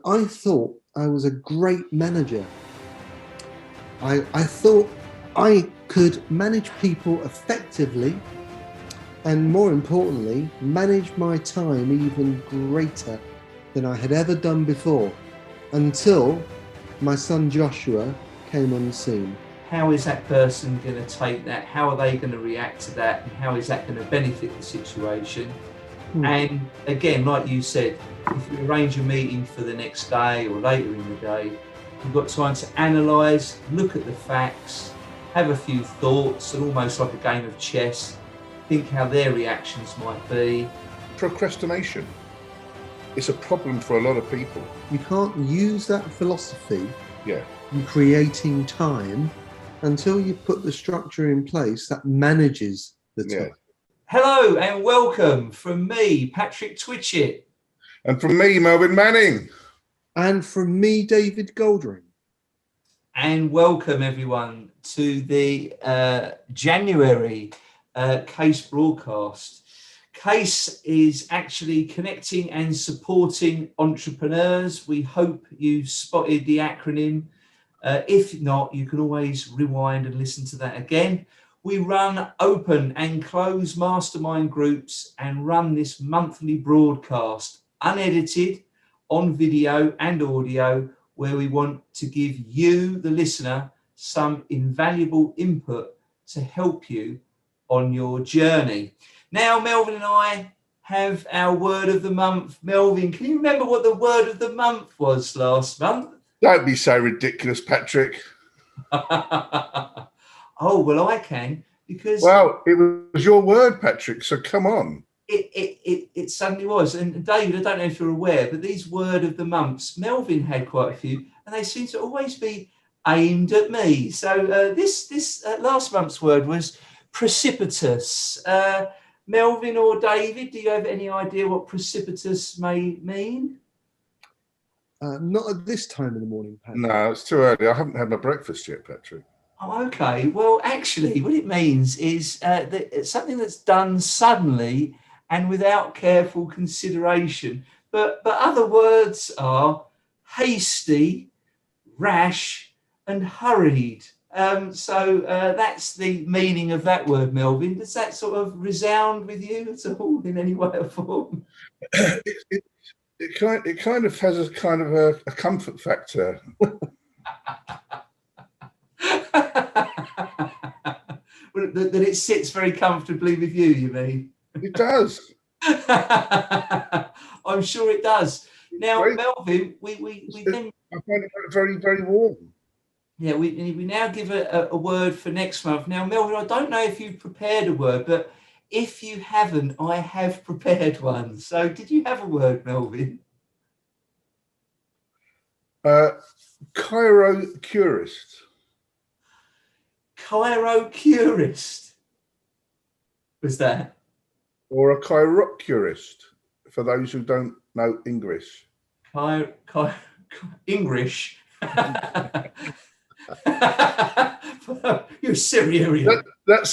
I thought I was a great manager. I thought I could manage people effectively and, more importantly, manage my time even greater than I had ever done before, until my son Joshua came on the scene. How is that person going to take that? How are they going to react to that? And how is that going to benefit the situation? And again, like you said, if you arrange a meeting for the next day or later in the day, you've got time to analyse, look at the facts, have a few thoughts, and almost like a game of chess, think how their reactions might be. Procrastination. It's a problem for a lot of people. You can't use that philosophy Yeah. in creating time until you put the structure in place that manages the time. Yeah. Hello and welcome from me, Patrick Twitchett. And from me, Melvin Manning. And from me, David Goldring. And welcome everyone to the January Case broadcast. Case is actually connecting and supporting entrepreneurs. We hope you spotted the acronym. If not, you can always rewind and listen to that again. We run open and closed mastermind groups and run this monthly broadcast, unedited, on video and audio, where we want to give you, the listener, some invaluable input to help you on your journey. Now, Melvin and I have our word of the month. Melvin, can you remember what the word of the month was last month? Don't be so ridiculous, Patrick. Oh, well, I can, because... Well, it was your word, Patrick, so come on. It suddenly was. And David, I don't know if you're aware, but these word of the months, Melvin had quite a few, and they seem to always be aimed at me. So this last month's word was precipitous. Melvin or David, do you have any idea what precipitous may mean? Not at this time in the morning, Patrick. No, it's too early. I haven't had my breakfast yet, Patrick. Oh, okay. Well, actually, what it means is that it's something that's done suddenly and without careful consideration. But other words are hasty, rash, and hurried. So that's the meaning of that word, Melvin. Does that sort of resound with you at all in any way or form? It kind of has a kind of a comfort factor. That it sits very comfortably with you, you mean? It does. I'm sure it does. Now, Very, Melvin, we then... I find it very, very warm. Yeah, we now give a word for next month. Now, Melvin, I don't know if you've prepared a word, but if you haven't, I have prepared one. So did you have a word, Melvin? Chirocurist. Chirocurist. Was that? Or a chirocurist, for those who don't know English. English. You're Syrian. That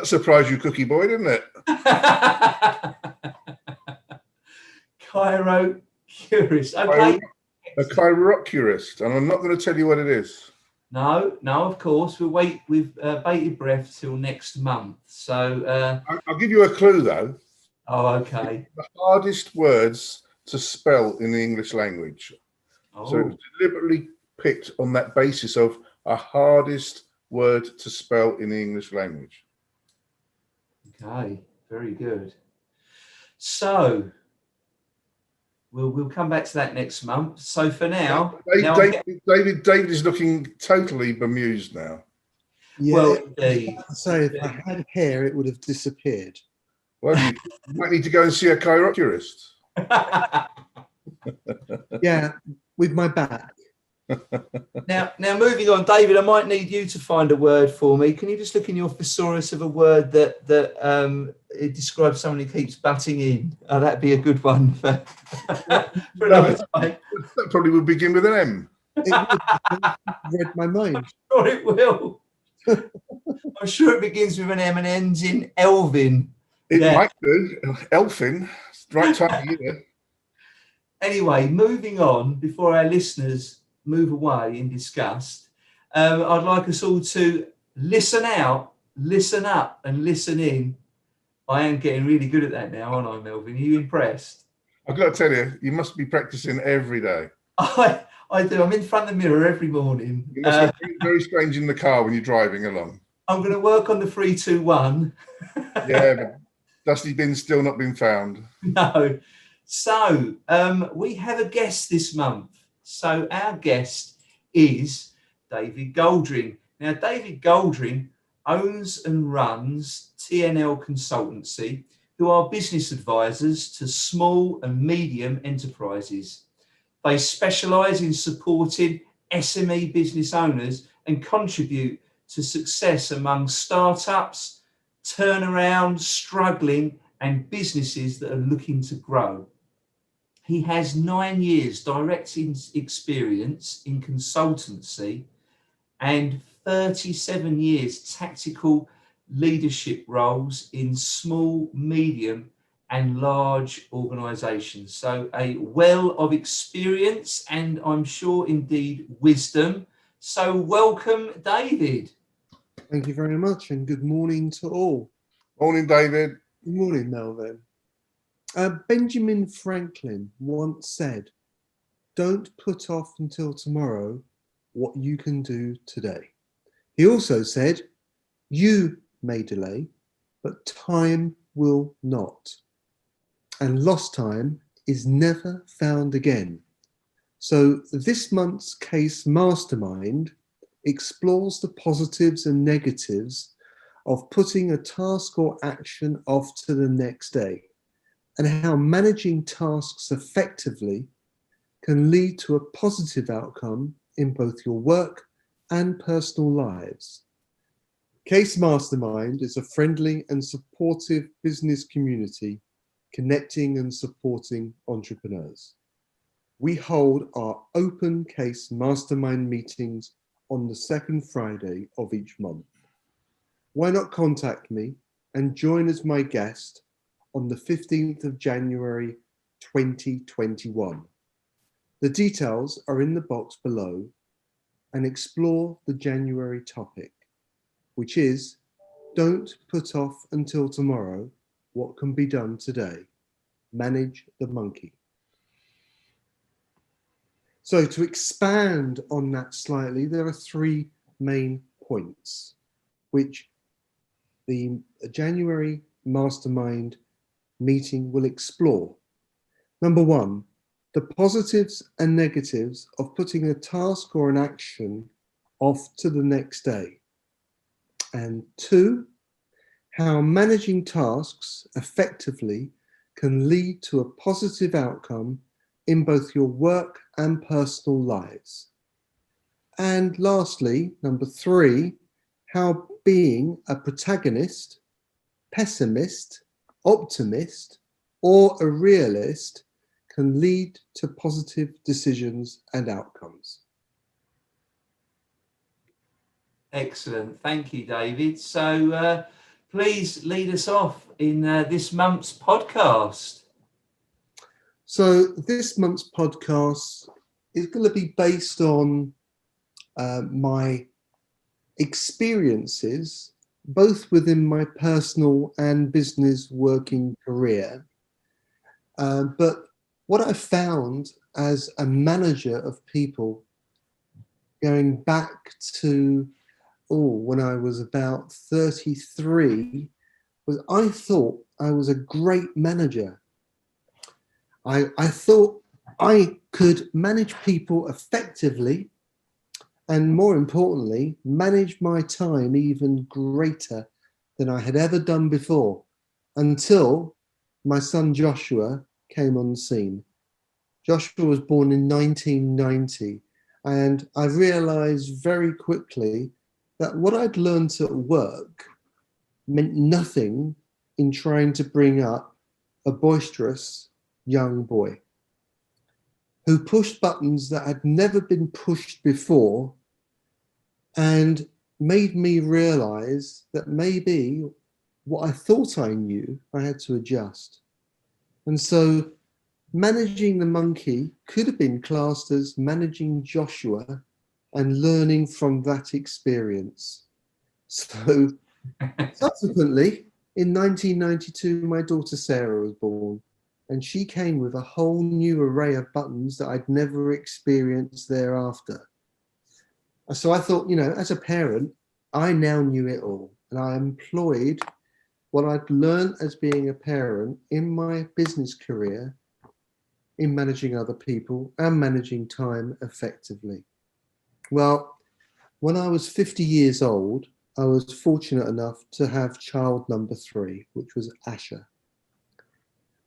surprised you, cookie boy, didn't it? Chirocurist. Okay. A chirocurist, and I'm not going to tell you what it is. No, of course. We'll wait with bated breath till next month. So I'll give you a clue, though. Oh, okay. The hardest words to spell in the English language. Oh. So it was deliberately picked on that basis of a hardest word to spell in the English language. Okay, very good. So we'll come back to that next month. So for now, David is looking totally bemused now. Yeah, well, indeed. So if I had hair, it would have disappeared. Well, you might need to go and see a chirocurist. Yeah, with my back. Now, moving on, David, I might need you to find a word for me. Can you just look in your thesaurus of a word that it describes someone who keeps butting in? Oh, that'd be a good one for another time. That probably would begin with an M. It would read my mind. Sure, it will. I'm sure it begins with an M and ends in Elvin. It might do. Elfin. Right time of year. Anyway, moving on, before our listeners move away in disgust, I'd like us all to listen out, listen up, and listen in. I am getting really good at that now, aren't I, Melvin? Are you impressed? I've got to tell you, you must be practicing every day. I do. I'm in front of the mirror every morning. You must look very strange in the car when you're driving along. I'm going to work on the 3, 2, 1. Yeah, but dusty bin's still not been found. No. So we have a guest this month. So our guest is David Goldring. Now, David Goldring owns and runs TNL Consultancy, who are business advisors to small and medium enterprises. They specialise in supporting SME business owners and contribute to success among startups, turnaround, struggling, and businesses that are looking to grow. He has 9 years direct experience in consultancy and 37 years tactical leadership roles in small, medium, and large organisations. So a well of experience and I'm sure indeed wisdom. So welcome, David. Thank you very much, and good morning to all. Morning, David. Good morning, Melvin. Benjamin Franklin once said, "Don't put off until tomorrow what you can do today." He also said, "You may delay, but time will not. And lost time is never found again." So this month's case Mastermind explores the positives and negatives of putting a task or action off to the next day, and how managing tasks effectively can lead to a positive outcome in both your work and personal lives. Case Mastermind is a friendly and supportive business community connecting and supporting entrepreneurs. We hold our open case mastermind meetings on the second Friday of each month. Why not contact me and join as my guest on the 15th of January 2021. The details are in the box below, and explore the January topic, which is "Don't put off until tomorrow what can be done today. Manage the monkey." So to expand on that slightly, there are 3 main points which the January Mastermind meeting will explore. Number 1, the positives and negatives of putting a task or an action off to the next day. And 2, how managing tasks effectively can lead to a positive outcome in both your work and personal lives. And lastly, number 3, how being a protagonist, pessimist, optimist, or a realist can lead to positive decisions and outcomes. Excellent. Thank you, David. So please lead us off in this month's podcast. So this month's podcast is going to be based on my experiences, both within my personal and business working career. But what I found as a manager of people, going back to when I was about 33, was I thought I was a great manager. I thought I could manage people effectively, and more importantly, manage my time even greater than I had ever done before, until my son Joshua came on the scene. Joshua was born in 1990, and I realized very quickly that what I'd learned at work meant nothing in trying to bring up a boisterous young boy who pushed buttons that had never been pushed before, and made me realize that maybe what I thought I knew, I had to adjust. And so managing the monkey could have been classed as managing Joshua and learning from that experience. So subsequently, in 1992, my daughter Sarah was born, and she came with a whole new array of buttons that I'd never experienced thereafter. So I thought, as a parent, I now knew it all, and I employed what I'd learned as being a parent in my business career in managing other people and managing time effectively. Well, when I was 50 years old, I was fortunate enough to have child number 3, which was Asher.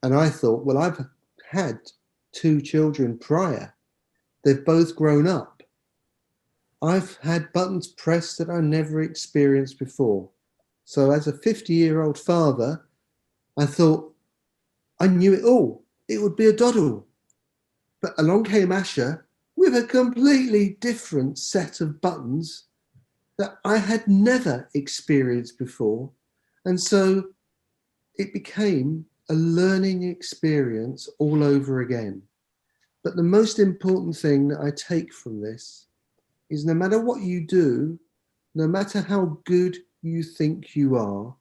And I thought, well, I've had 2 children prior. They've both grown up. I've had buttons pressed that I never experienced before. So as a 50-year-old father, I thought I knew it all. It would be a doddle. But along came Asher with a completely different set of buttons that I had never experienced before. And so it became a learning experience all over again. But the most important thing that I take from this is no matter what you do, no matter how good you think you are,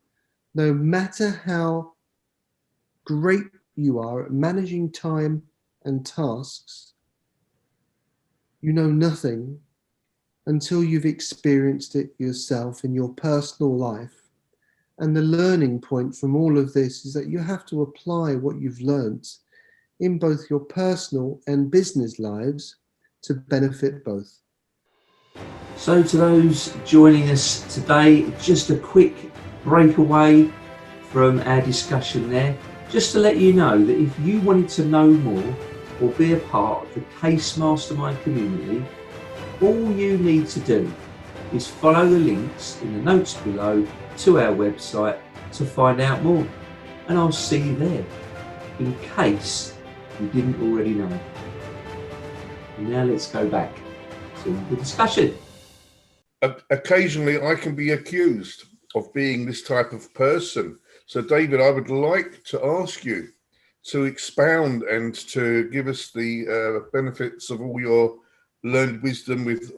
no matter how great you are at managing time and tasks, you know nothing until you've experienced it yourself in your personal life. And the learning point from all of this is that you have to apply what you've learnt in both your personal and business lives to benefit both. So to those joining us today, just a quick breakaway from our discussion there, just to let you know that if you wanted to know more or be a part of the Case Mastermind community, all you need to do is follow the links in the notes below to our website to find out more. And I'll see you there, in case you didn't already know. And now let's go back to the discussion. Occasionally, I can be accused of being this type of person. So, David, I would like to ask you to expound and to give us the benefits of all your learned wisdom with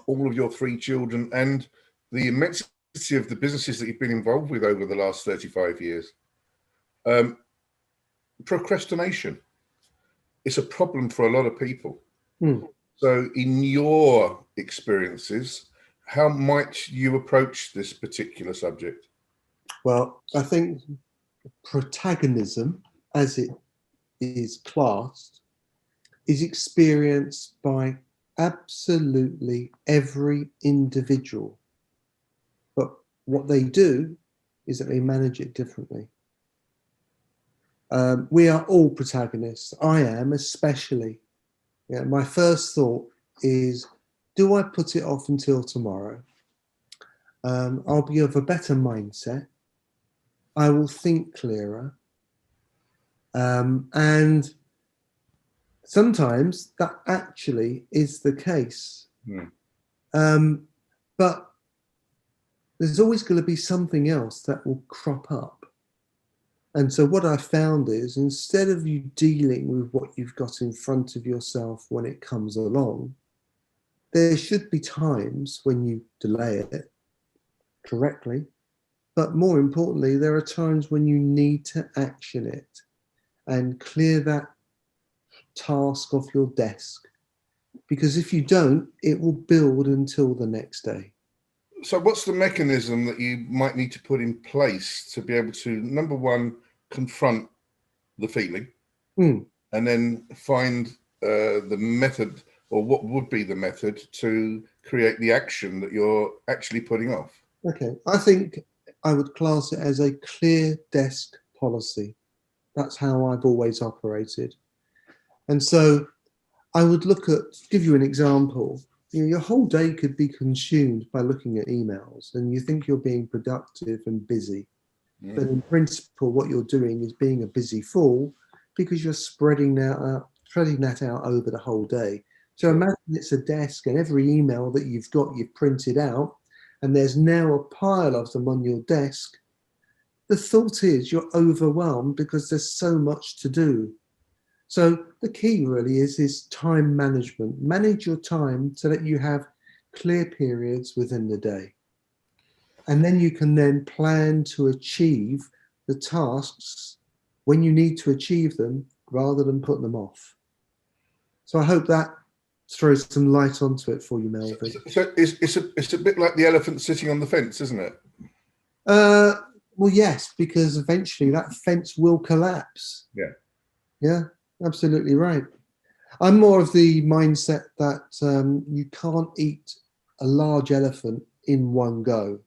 all of your 3 children and the immensity of the businesses that you've been involved with over the last 35 years. Procrastination. It's a problem for a lot of people. So in your experiences, how might you approach this particular subject? Well, I think protagonism, as it is classed, is experienced by absolutely every individual. But what they do is that they manage it differently. We are all protagonists. I am especially. My first thought is, do I put it off until tomorrow? I'll be of a better mindset. I will think clearer. And sometimes that actually is the case. But there's always going to be something else that will crop up. And so what I found is, instead of you dealing with what you've got in front of yourself when it comes along, there should be times when you delay it correctly. But more importantly, there are times when you need to action it and clear that task off your desk. Because if you don't, it will build until the next day. So what's the mechanism that you might need to put in place to be able to, number one, confront the feeling, and then find the method, or what would be the method to create the action that you're actually putting off? Okay, I think I would class it as a clear desk policy. That's how I've always operated. And so I would give you an example. Your whole day could be consumed by looking at emails, and you think you're being productive and busy. But in principle, what you're doing is being a busy fool, because you're spreading that out over the whole day. So imagine it's a desk, and every email that you've printed out, and there's now a pile of them on your desk. The thought is you're overwhelmed because there's so much to do. So the key really is time management. Manage your time so that you have clear periods within the day. And then you can then plan to achieve the tasks when you need to achieve them rather than put them off. So I hope that throws some light onto it for you, Melvin. So it's a bit like the elephant sitting on the fence, isn't it? Well, yes, because eventually that fence will collapse. Yeah. Yeah, absolutely right. I'm more of the mindset that you can't eat a large elephant in one go.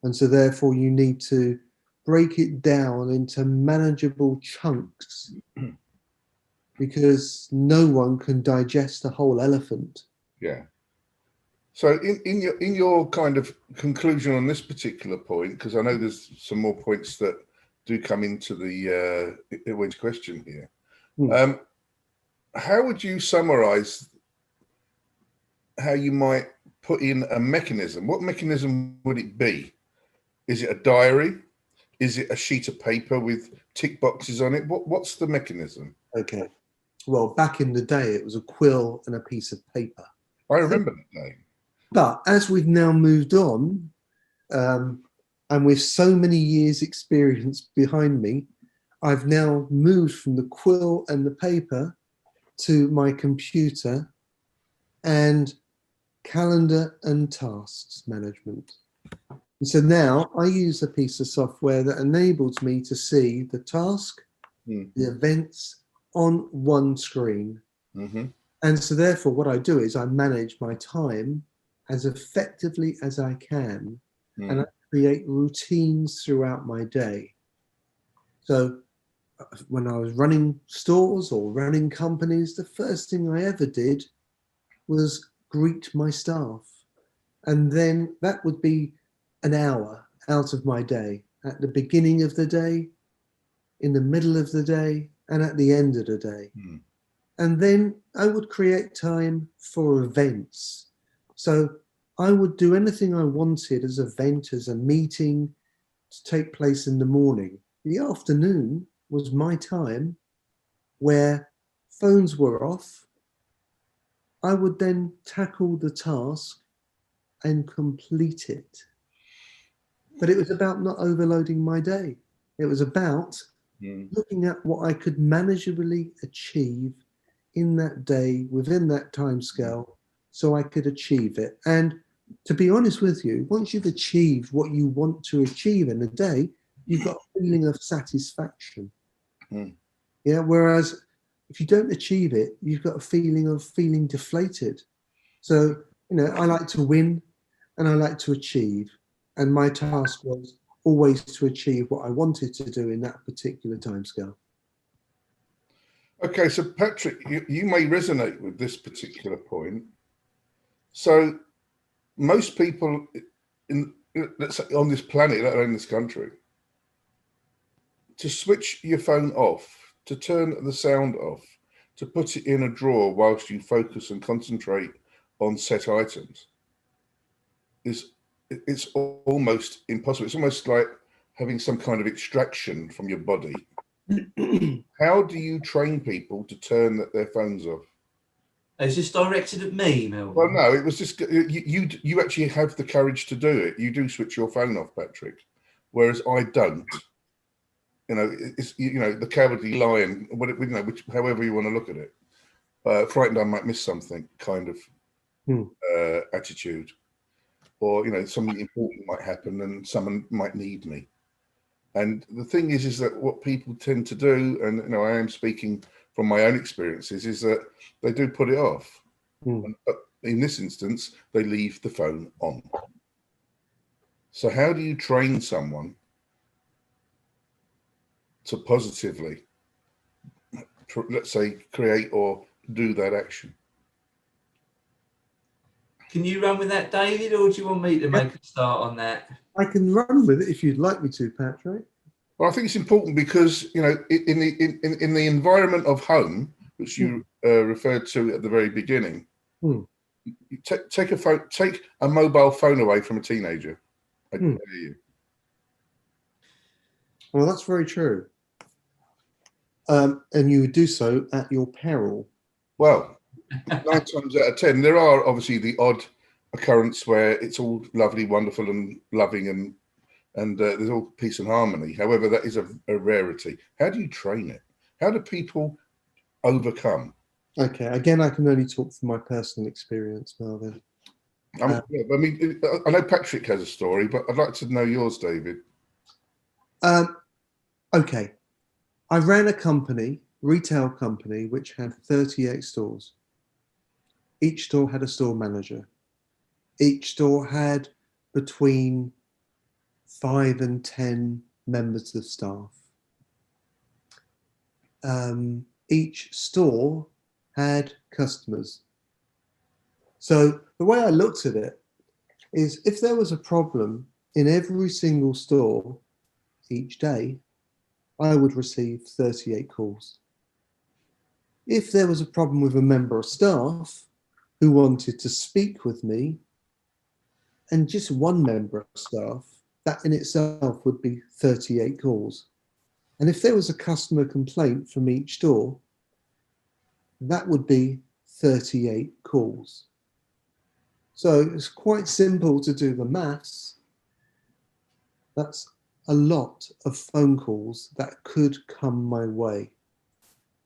And so therefore you need to break it down into manageable chunks because no one can digest a whole elephant. Yeah. So in your kind of conclusion on this particular point, because I know there's some more points that do come into the question here. How would you summarize how you might put in a mechanism? What mechanism would it be? Is it a diary? Is it a sheet of paper with tick boxes on it? What's the mechanism? Okay. Well, back in the day, it was a quill and a piece of paper. I remember that name. But as we've now moved on, and with so many years' experience behind me, I've now moved from the quill and the paper to my computer and calendar and tasks management. And so now I use a piece of software that enables me to see the task, the events on one screen. Mm-hmm. And so therefore what I do is I manage my time as effectively as I can, and I create routines throughout my day. So when I was running stores or running companies, the first thing I ever did was greet my staff. And then that would be an hour out of my day, at the beginning of the day, in the middle of the day, and at the end of the day. And then I would create time for events. So I would do anything I wanted as an event, as a meeting to take place in the morning. The afternoon was my time where phones were off. I would then tackle the task and complete it. But it was about not overloading my day. It was about looking at what I could manageably achieve in that day within that time scale so I could achieve it. And to be honest with you, once you've achieved what you want to achieve in a day, you've got a feeling of satisfaction. Yeah. Whereas if you don't achieve it, you've got a feeling of feeling deflated. So, I like to win and I like to achieve. And my task was always to achieve what I wanted to do in that particular timescale. Okay, so Patrick, you may resonate with this particular point. So most people let's say on this planet, let alone this country, to switch your phone off, to turn the sound off, to put it in a drawer whilst you focus and concentrate on set items, it's almost impossible. It's almost like having some kind of extraction from your body. How do you train people to turn their phones off? Is this directed at me, Melvin? Well, no, it was just you actually have the courage to do it. You do switch your phone off, Patrick, whereas I don't. It's the cowardly lion, which however you want to look at it. Frightened I might miss something kind of attitude, or something important might happen and someone might need me. And the thing is that what people tend to do, and I am speaking from my own experiences, is that they do put it off. But in this instance, they leave the phone on. So how do you train someone to positively, let's say, create or do that action? Can you run with that, David, or do you want me to make a start on that? I can run with it if you'd like me to, Patrick. Well, I think it's important because in the environment of home, which you referred to at the very beginning, you take a mobile phone away from a teenager. I tell you. Well, that's very true. And you would do so at your peril. Well, 9 times out of 10, there are obviously the odd occurrence where it's all lovely, wonderful, and loving, and there's all peace and harmony. However, that is a rarity. How do you train it? How do people overcome? Okay, again, I can only talk from my personal experience, Marvin. I mean, I know Patrick has a story, but I'd like to know yours, David. Okay, I ran a company, retail company, which had 38 stores. Each store had a store manager. Each store had between 5 and 10 members of staff. Each store had customers. So the way I looked at it is, if there was a problem in every single store each day, I would receive 38 calls. If there was a problem with a member of staff who wanted to speak with me, and just one member of staff, that in itself would be 38 calls. And if there was a customer complaint from each store, that would be 38 calls. So it's quite simple to do the maths. That's a lot of phone calls that could come my way,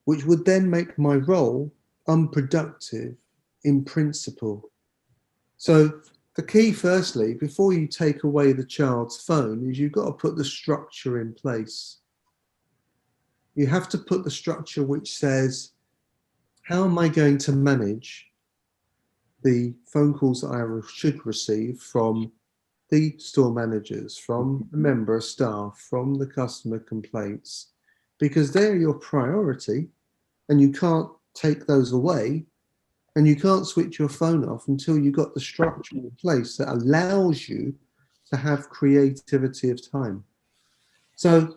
which would then make my role unproductive in principle. So the key, firstly, before you take away the child's phone, is you've got to put the structure in place. You have to put the structure which says, how am I going to manage the phone calls that I should receive from the store managers, from the member of staff, from the customer complaints, because they're your priority and you can't take those away, and you can't switch your phone off until you've got the structure in place that allows you to have creativity of time. So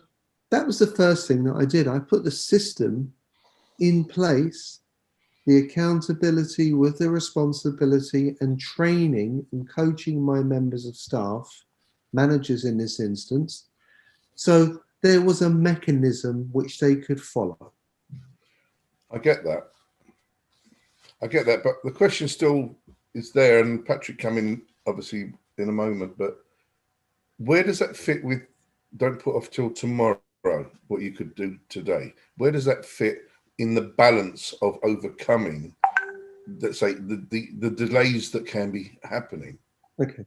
that was the first thing that I did. I put the system in place, the accountability with the responsibility, and training and coaching my members of staff, managers in this instance, so there was a mechanism which they could follow. I get that. But the question still is there, and Patrick come in obviously in a moment, but where does that fit with don't put off till tomorrow what you could do today? Where does that fit in the balance of overcoming, let's say, the delays that can be happening? Okay.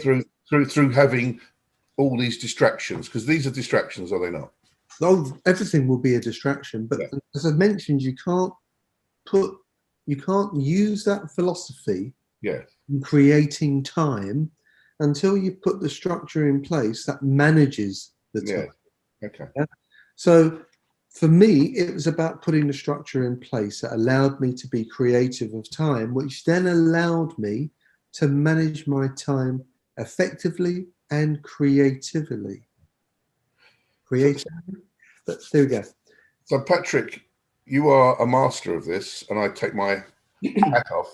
Through having all these distractions, because these are distractions, are they not? Oh, everything will be a distraction, but yeah, as I mentioned, you can't use that philosophy in creating time until you put the structure in place that manages the time. Okay. Yeah? So for me, it was about putting the structure in place that allowed me to be creative of time, which then allowed me to manage my time effectively and creatively. But there we go. So Patrick, you are a master of this, and I take my hat off.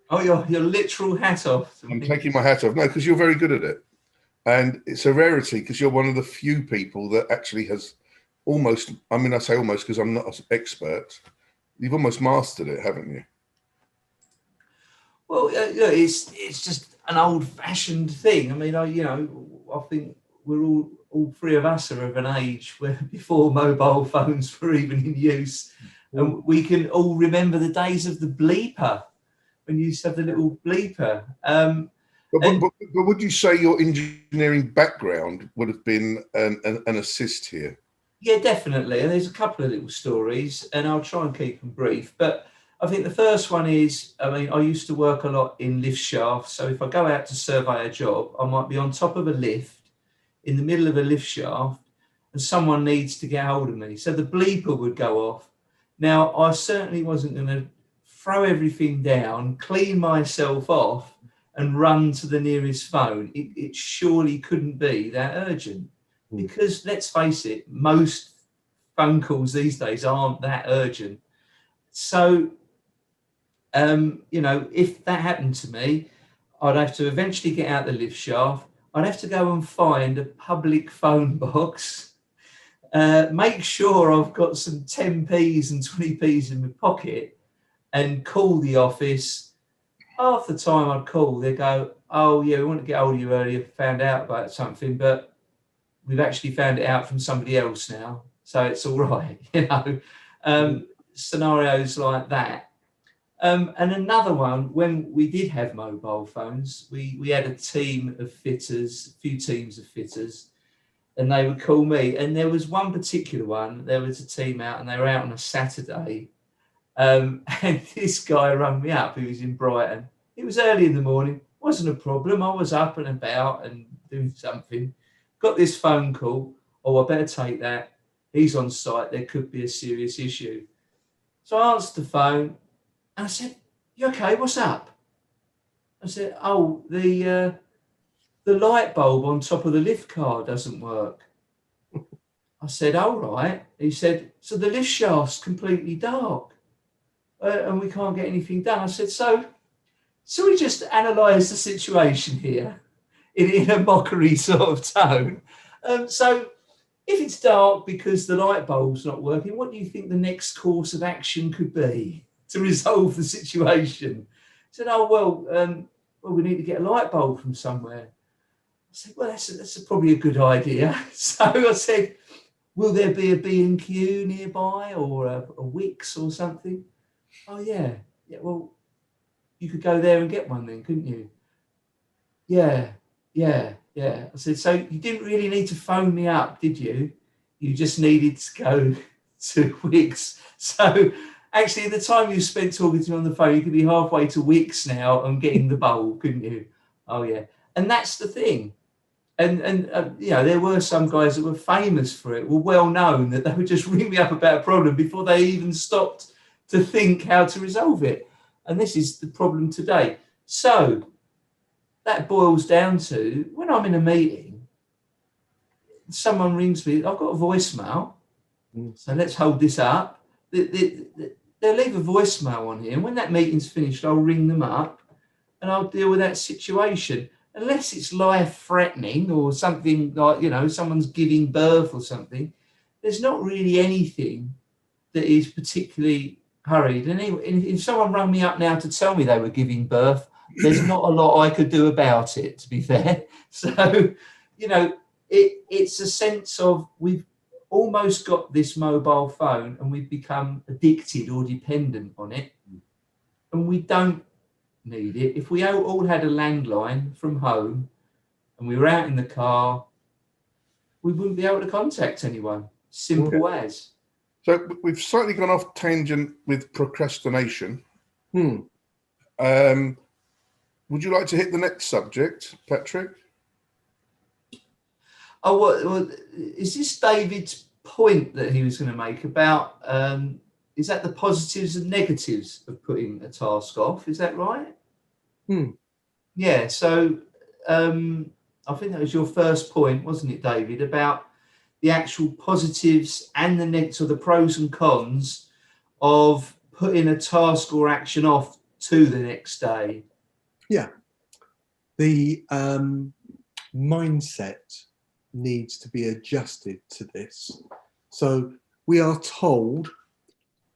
Oh, your literal hat off. I'm taking my hat off. No, because you're very good at it. And it's a rarity because you're one of the few people that actually has almost, I mean, I say almost because I'm not an expert. You've almost mastered it, haven't you? Well, it's just an old-fashioned thing. I mean, I think we're all three of us are of an age where before mobile phones were even in use, and we can all remember the days of the bleeper, when you used to have the little bleeper. But would you say your engineering background would have been an assist here? Yeah, definitely. And there's a couple of little stories, and I'll try and keep them brief. But I think the first one is, I mean, I used to work a lot in lift shafts. So if I go out to survey a job, I might be on top of a lift in the middle of a lift shaft, and someone needs to get hold of me. So the bleeper would go off. Now, I certainly wasn't going to throw everything down, clean myself off, and run to the nearest phone. It surely couldn't be that urgent. Because let's face it, most phone calls these days aren't that urgent. So, if that happened to me, I'd have to eventually get out the lift shaft. I'd have to go and find a public phone box make sure I've got some 10p's and 20p's in my pocket, and call the office. Half the time I'd call, they go, "Oh yeah, we want to get hold of you earlier, found out about something, but we've actually found it out from somebody else now, so it's all right." Scenarios like that. And another one, when we did have mobile phones, we had a team of fitters, a few teams of fitters, and they would call me. And there was one particular one, there was a team out, and they were out on a Saturday. And this guy rang me up, who was in Brighton. It was early in the morning, wasn't a problem. I was up and about and doing something. Got this phone call. "Oh, I better take that. He's on site. There could be a serious issue." So I answered the phone and I said, "You okay? What's up?" I said, "Oh, the light bulb on top of the lift car doesn't work." I said, "All right." He said, "So the lift shaft's completely dark, and we can't get anything done." I said, So we just analyse the situation here in a mockery sort of tone. So if it's dark because the light bulb's not working, what do you think the next course of action could be to resolve the situation? I said, "Oh, well, we need to get a light bulb from somewhere." I said, "Well, that's probably a good idea." So I said, "Will there be a B&Q nearby, or a Wix or something?" "Oh, yeah. Yeah, well, you could go there and get one then, couldn't you?" Yeah. I said, "So you didn't really need to phone me up, did you? You just needed to go to Wix." So actually, the time you spent talking to me on the phone, you could be halfway to Wix now and getting the bulb, couldn't you? Oh, yeah. And that's the thing. And there were some guys that were famous for it, were well known, that they would just ring me up about a problem before they even stopped to think how to resolve it. And this is the problem today. So that boils down to, when I'm in a meeting, someone rings me, I've got a voicemail, so let's hold this up. They'll leave a voicemail on here, and when that meeting's finished, I'll ring them up and I'll deal with that situation. Unless it's life-threatening or something like, someone's giving birth or something, there's not really anything that is particularly hurried. And if someone rang me up now to tell me they were giving birth, there's not a lot I could do about it, to be fair. So, it's a sense of, we've almost got this mobile phone and we've become addicted or dependent on it, and we don't need it. If we all had a landline from home and we were out in the car, we wouldn't be able to contact anyone. Simple as. So we've slightly gone off tangent with procrastination. Would you like to hit the next subject, Patrick? Oh, well, is this David's point that he was going to make about, is that the positives and negatives of putting a task off? Is that right? Yeah, so I think that was your first point, wasn't it, David, about the actual positives and the negatives, or the pros and cons of putting a task or action off to the next day? Yeah. The mindset needs to be adjusted to this. So we are told,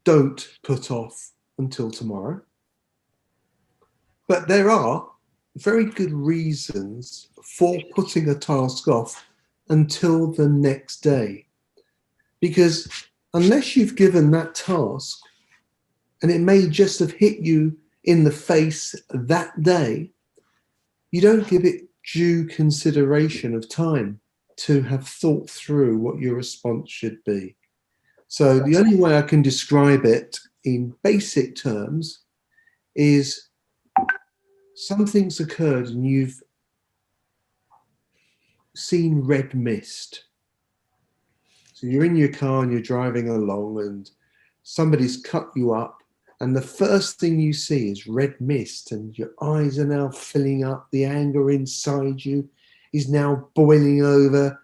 don't put off until tomorrow. But there are very good reasons for putting a task off until the next day. Because unless you've given that task, and it may just have hit you in the face that day, you don't give it due consideration of time to have thought through what your response should be. So the only way I can describe it in basic terms is something's occurred and you've seen red mist. So you're in your car and you're driving along and somebody's cut you up, and the first thing you see is red mist, and your eyes are now filling up. The anger inside you is now boiling over,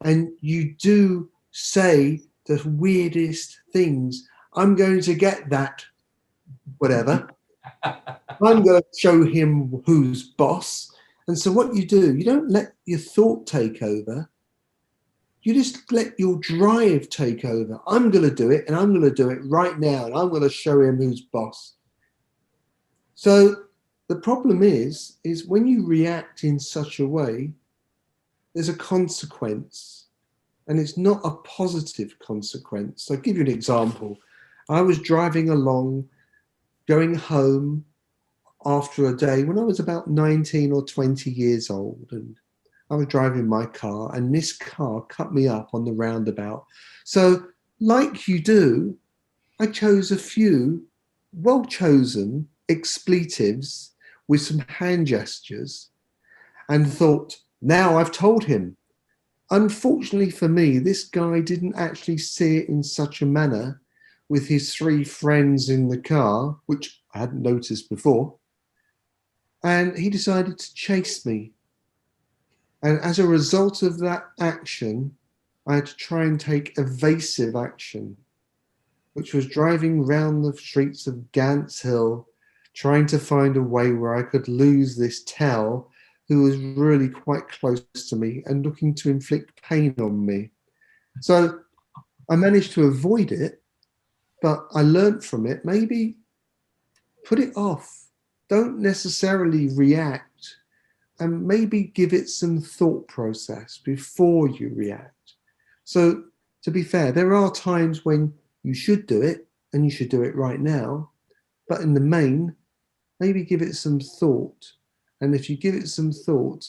and you do say the weirdest things. I'm going to get that, whatever. I'm going to show him who's boss. And so what you do, you don't let your thought take over. You just let your drive take over. I'm going to do it, and I'm going to do it right now, and I'm going to show him who's boss. So the problem is when you react in such a way, there's a consequence, and it's not a positive consequence. So I'll give you an example. I was driving along, going home after a day when I was about 19 or 20 years old, and I was driving my car, and this car cut me up on the roundabout. So, like you do, I chose a few well-chosen expletives with some hand gestures and thought, now I've told him. Unfortunately for me, this guy didn't actually see it in such a manner with his three friends in the car, which I hadn't noticed before. And he decided to chase me. And as a result of that action, I had to try and take evasive action, which was driving round the streets of Gants Hill, trying to find a way where I could lose this tell who was really quite close to me and looking to inflict pain on me. So I managed to avoid it, but I learned from it. Maybe put it off. Don't necessarily react, and maybe give it some thought process before you react. So to be fair, there are times when you should do it, and you should do it right now. But in the main, maybe give it some thought. And if you give it some thought,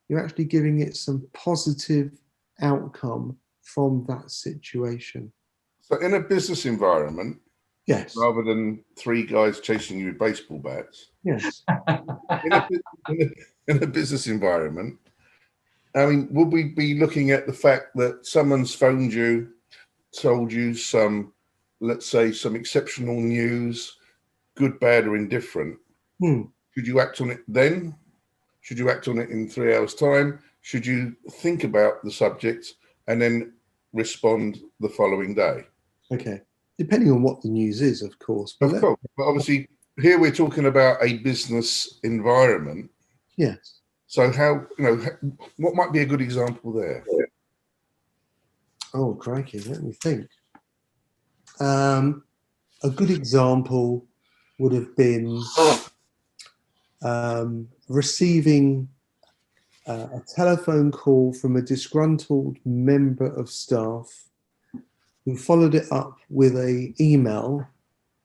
you're actually giving it some positive outcome from that situation. So in a business environment, Yes. rather than three guys chasing you with baseball bats, Yes. in a business environment, I mean, would we be looking at the fact that someone's phoned you, told you some, let's say, some exceptional news, good, bad, or indifferent? Should you act on it then? Should you act on it in 3 hours' time? Should you think about the subject and then respond the following day? Okay. Depending on what the news is, of course. Of course. But obviously, here we're talking about a business environment. Yes. So what might be a good example there? Oh, crikey. Let me think. A good example would have been receiving a telephone call from a disgruntled member of staff who followed it up with an email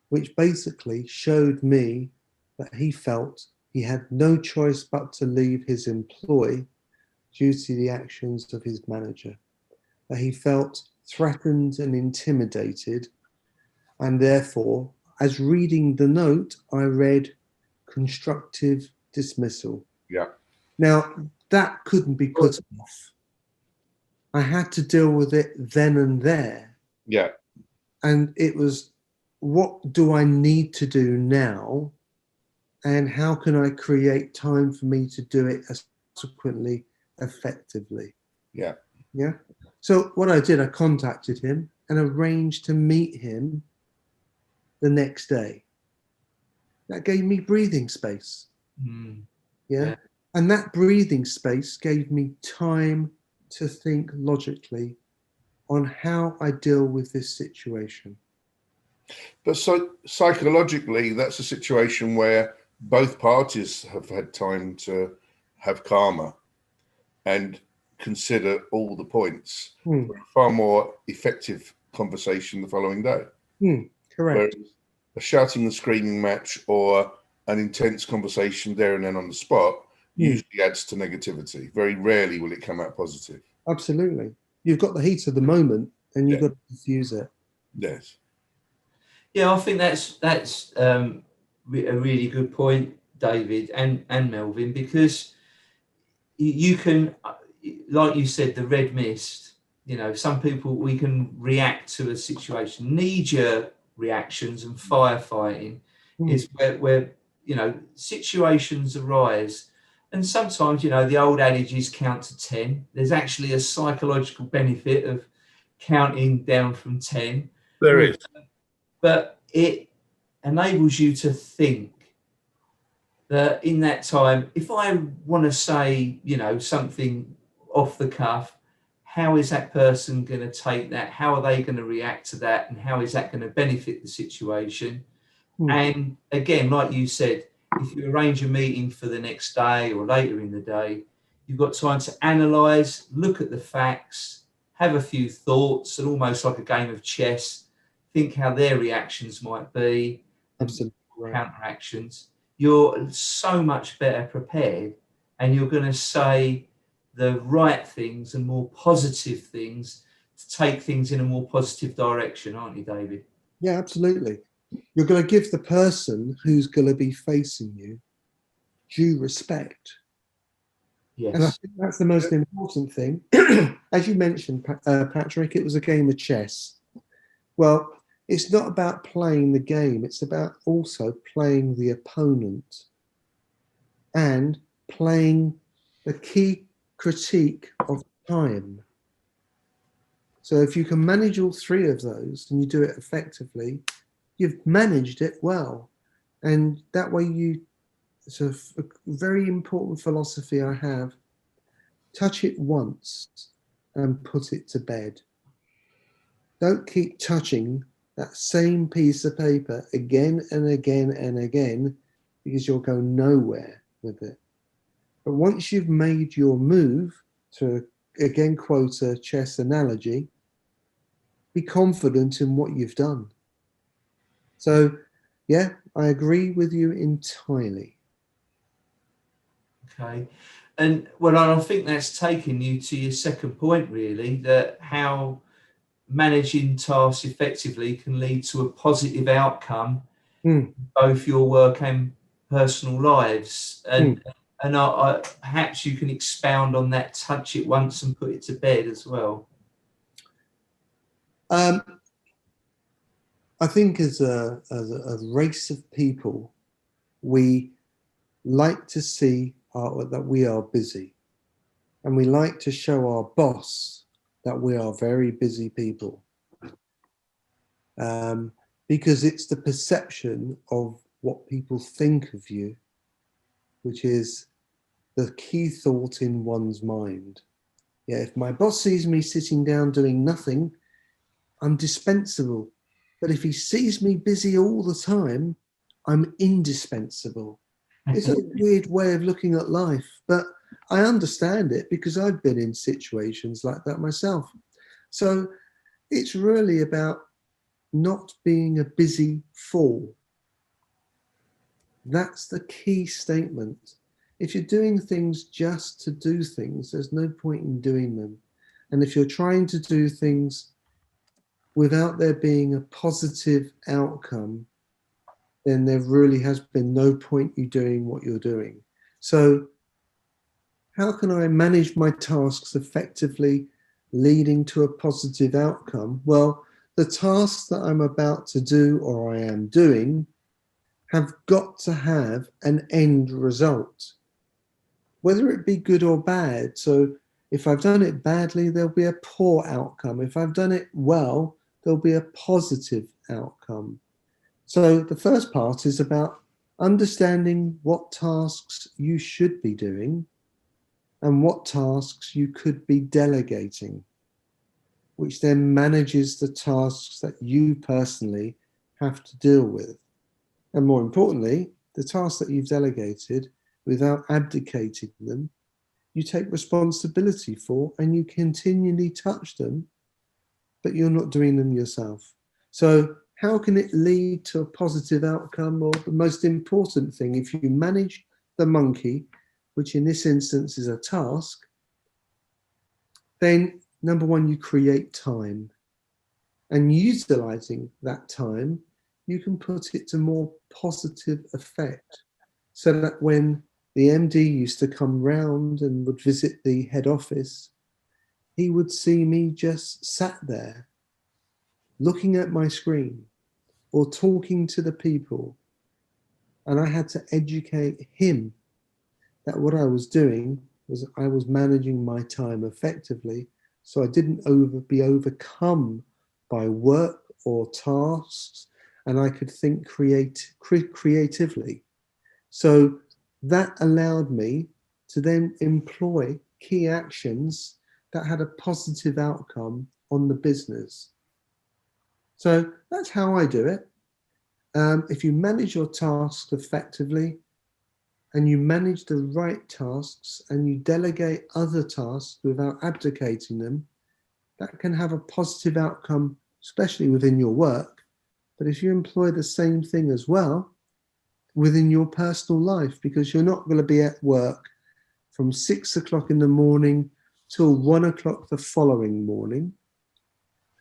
which basically showed me that he felt he had no choice but to leave his employ due to the actions of his manager, that he felt threatened and intimidated, and therefore, as reading the note, I read constructive dismissal. Yeah. Now, that couldn't be put off. I had to deal with it then and there. Yeah. And it was, what do I need to do now? And how can I create time for me to do it subsequently effectively? Yeah. Yeah. So what I did, I contacted him and arranged to meet him the next day. That gave me breathing space. Yeah. And that breathing space gave me time to think logically on how I deal with this situation. But so psychologically, that's a situation where both parties have had time to have karma and consider all the points for a far more effective conversation the following day. Correct. Whereas a shouting and screaming match or an intense conversation there and then on the spot usually adds to negativity. Very rarely will it come out positive. Absolutely. You've got the heat of the moment and you've got to diffuse it. Yes. Yeah, I think that's a really good point, David and Melvin, because you can, like you said, the red mist, some people, we can react to a situation, knee-jerk reactions and firefighting is where situations arise. And sometimes, the old adage is count to 10. There's actually a psychological benefit of counting down from 10. There is. But it enables you to think that in that time, if I want to say, something off the cuff, how is that person going to take that? How are they going to react to that? And how is that going to benefit the situation? And again, like you said, if you arrange a meeting for the next day or later in the day, you've got time to analyze, look at the facts, have a few thoughts, and almost like a game of chess, think how their reactions might be, Absolutely right. counteractions. You're so much better prepared, and you're going to say the right things and more positive things to take things in a more positive direction, aren't you, David? Yeah, absolutely. You're going to give the person who's going to be facing you due respect. And I Yes. think that's the most important thing. As you mentioned, Patrick, it was a game of chess. Well, it's not about playing the game, it's about also playing the opponent and playing the key critique of time. So if you can manage all three of those and you do it effectively, you've managed it well. And that way it's a very important philosophy I have. Touch it once and put it to bed. Don't keep touching that same piece of paper again and again and again, because you'll go nowhere with it. But once you've made your move, to again quote a chess analogy, be confident in what you've done. So, yeah, I agree with you entirely. Okay. And well, I think that's taken you to your second point, really, that how managing tasks effectively can lead to a positive outcome, both your work and personal lives. And perhaps you can expound on that, touch it once and put it to bed as well. I think as a race of people, we like to see that we are busy, and we like to show our boss that we are very busy people, because it's the perception of what people think of you, which is the key thought in one's mind. Yeah, if my boss sees me sitting down doing nothing, I'm dispensable. But if he sees me busy all the time, I'm indispensable. It's a weird way of looking at life, but I understand it because I've been in situations like that myself. So it's really about not being a busy fool. That's the key statement. If you're doing things just to do things, there's no point in doing them. And if you're trying to do things without there being a positive outcome, then there really has been no point you doing what you're doing. So how can I manage my tasks effectively, leading to a positive outcome? Well, the tasks that I'm about to do or I am doing have got to have an end result, whether it be good or bad. So if I've done it badly, there'll be a poor outcome. If I've done it well, there'll be a positive outcome. So the first part is about understanding what tasks you should be doing and what tasks you could be delegating, which then manages the tasks that you personally have to deal with. And more importantly, the tasks that you've delegated, without abdicating them, you take responsibility for and you continually touch them, but you're not doing them yourself. So how can it lead to a positive outcome? Or the most important thing, if you manage the monkey, which in this instance is a task, then number one, you create time. And utilizing that time, you can put it to more positive effect. So that when the MD used to come round and would visit the head office, he would see me just sat there looking at my screen or talking to the people. And I had to educate him that what I was doing was I was managing my time effectively. So I didn't be overcome by work or tasks, and I could think creatively. So that allowed me to then employ key actions that had a positive outcome on the business. So that's how I do it. If you manage your tasks effectively and you manage the right tasks and you delegate other tasks without abdicating them, that can have a positive outcome, especially within your work. But if you employ the same thing as well within your personal life, because you're not going to be at work from 6 o'clock in the morning till 1 o'clock the following morning,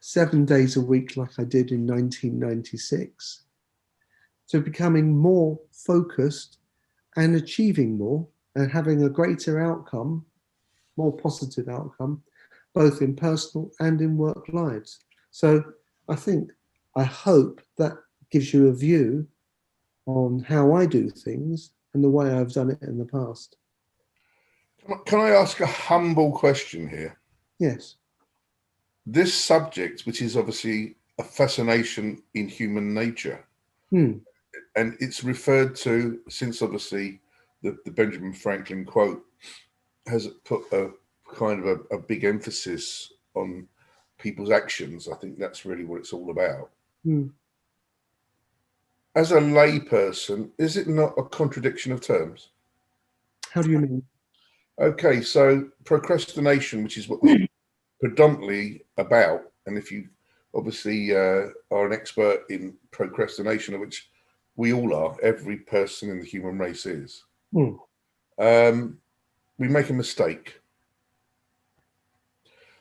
7 days a week like I did in 1996, to becoming more focused and achieving more and having a greater outcome, more positive outcome, both in personal and in work lives. So I hope that gives you a view on how I do things and the way I've done it in the past. Can I ask a humble question here? Yes. This subject, which is obviously a fascination in human nature, and it's referred to since obviously the Benjamin Franklin quote has put a kind of a big emphasis on people's actions. I think that's really what it's all about. As a lay person, is it not a contradiction of terms? How do you mean? Okay, so procrastination, which is what this is predominantly about, and if you obviously are an expert in procrastination, which we all are, every person in the human race is, we make a mistake.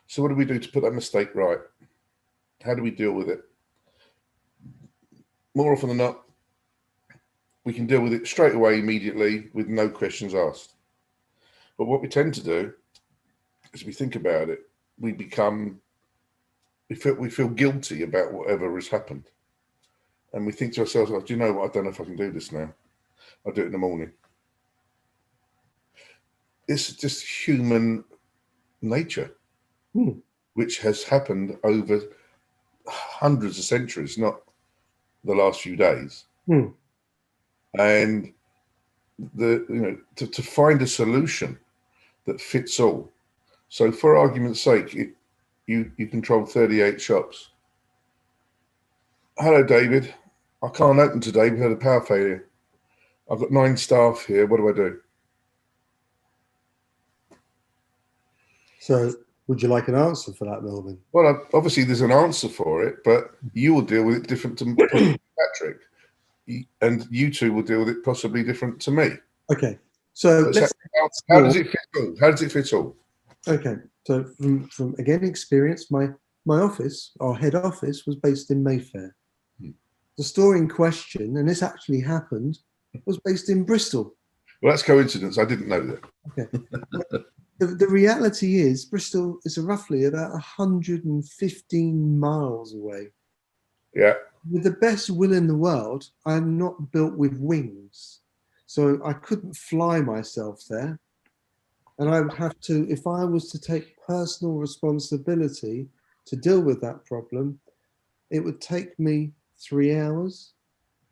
So what do we do to put that mistake right? How do we deal with it? More often than not, we can deal with it straight away, immediately, with no questions asked. But what we tend to do is we think about it, we feel guilty about whatever has happened. And we think to ourselves, oh, do you know what? I don't know if I can do this now. I'll do it in the morning. It's just human nature, which has happened over hundreds of centuries, not the last few days. And to find a solution that fits all. So for argument's sake, you control 38 shops. Hello, David. I can't open today. We had a power failure. I've got 9 staff here. What do I do? So would you like an answer for that, Melvin? Well, obviously there's an answer for it, but you will deal with it different to Patrick. And you two will deal with it possibly different to me. Okay. So how does it fit all? How does it fit all? Okay. So from again experience, my office, our head office, was based in Mayfair. The store in question, and this actually happened, was based in Bristol. Well, that's coincidence. I didn't know that. Okay. The reality is Bristol is roughly about 115 miles away. Yeah. With the best will in the world, I'm not built with wings. So I couldn't fly myself there. And I would have to, if I was to take personal responsibility to deal with that problem, it would take me 3 hours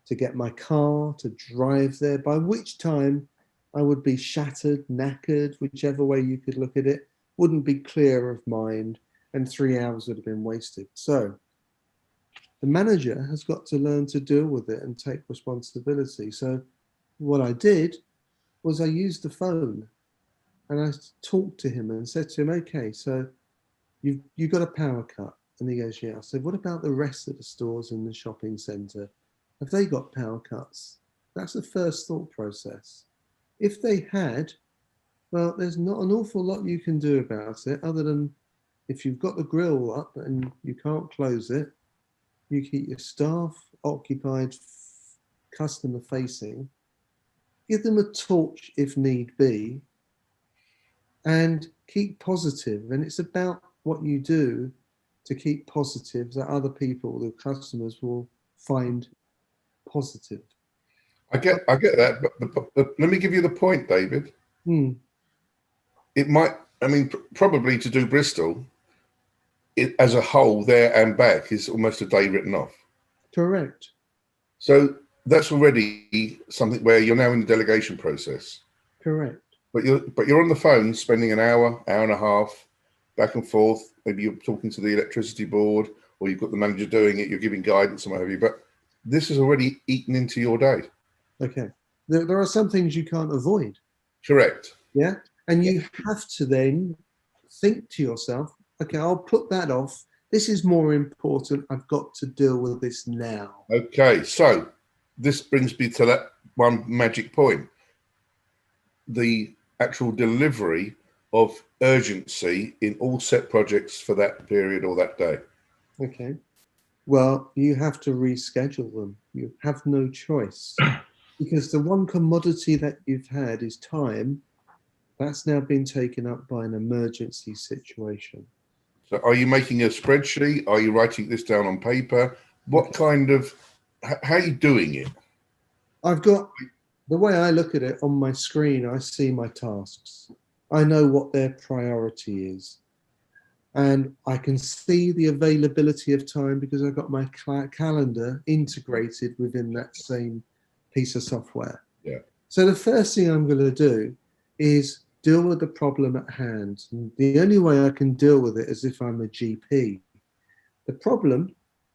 to get my car, to drive there, by which time I would be shattered, knackered, whichever way you could look at it, wouldn't be clear of mind, and 3 hours would have been wasted. So the manager has got to learn to deal with it and take responsibility. So what I did was I used the phone and I talked to him and said to him, okay, so you've got a power cut. And he goes, yeah. I said, what about the rest of the stores in the shopping centre? Have they got power cuts? That's the first thought process. If they had, well, there's not an awful lot you can do about it other than if you've got the grill up and you can't close it, you keep your staff occupied, customer facing, give them a torch if need be, and keep positive. And it's about what you do to keep positive that other people, the customers, will find positive. I get that, but let me give you the point, David. It might, probably to do Bristol, as a whole, there and back, is almost a day written off. Correct. So that's already something where you're now in the delegation process. Correct. But you're on the phone spending an hour and a half back and forth. Maybe you're talking to the electricity board, or you've got the manager doing it, you're giving guidance and what have you. But this is already eaten into your day. Okay. There are some things you can't avoid. Correct. Yeah. And you have to then think to yourself, okay, I'll put that off. This is more important. I've got to deal with this now. Okay. So this brings me to that one magic point. The actual delivery of urgency in all set projects for that period or that day. Okay. Well, you have to reschedule them. You have no choice because the one commodity that you've had is time. That's now been taken up by an emergency situation. So are you making a spreadsheet? Are you writing this down on paper? What kind of, how are you doing it? I've got, the way I look at it on my screen, I see my tasks. I know what their priority is. And I can see the availability of time because I've got my calendar integrated within that same piece of software. Yeah. So the first thing I'm going to do is deal with the problem at hand. And the only way I can deal with it is if I'm a GP. The problem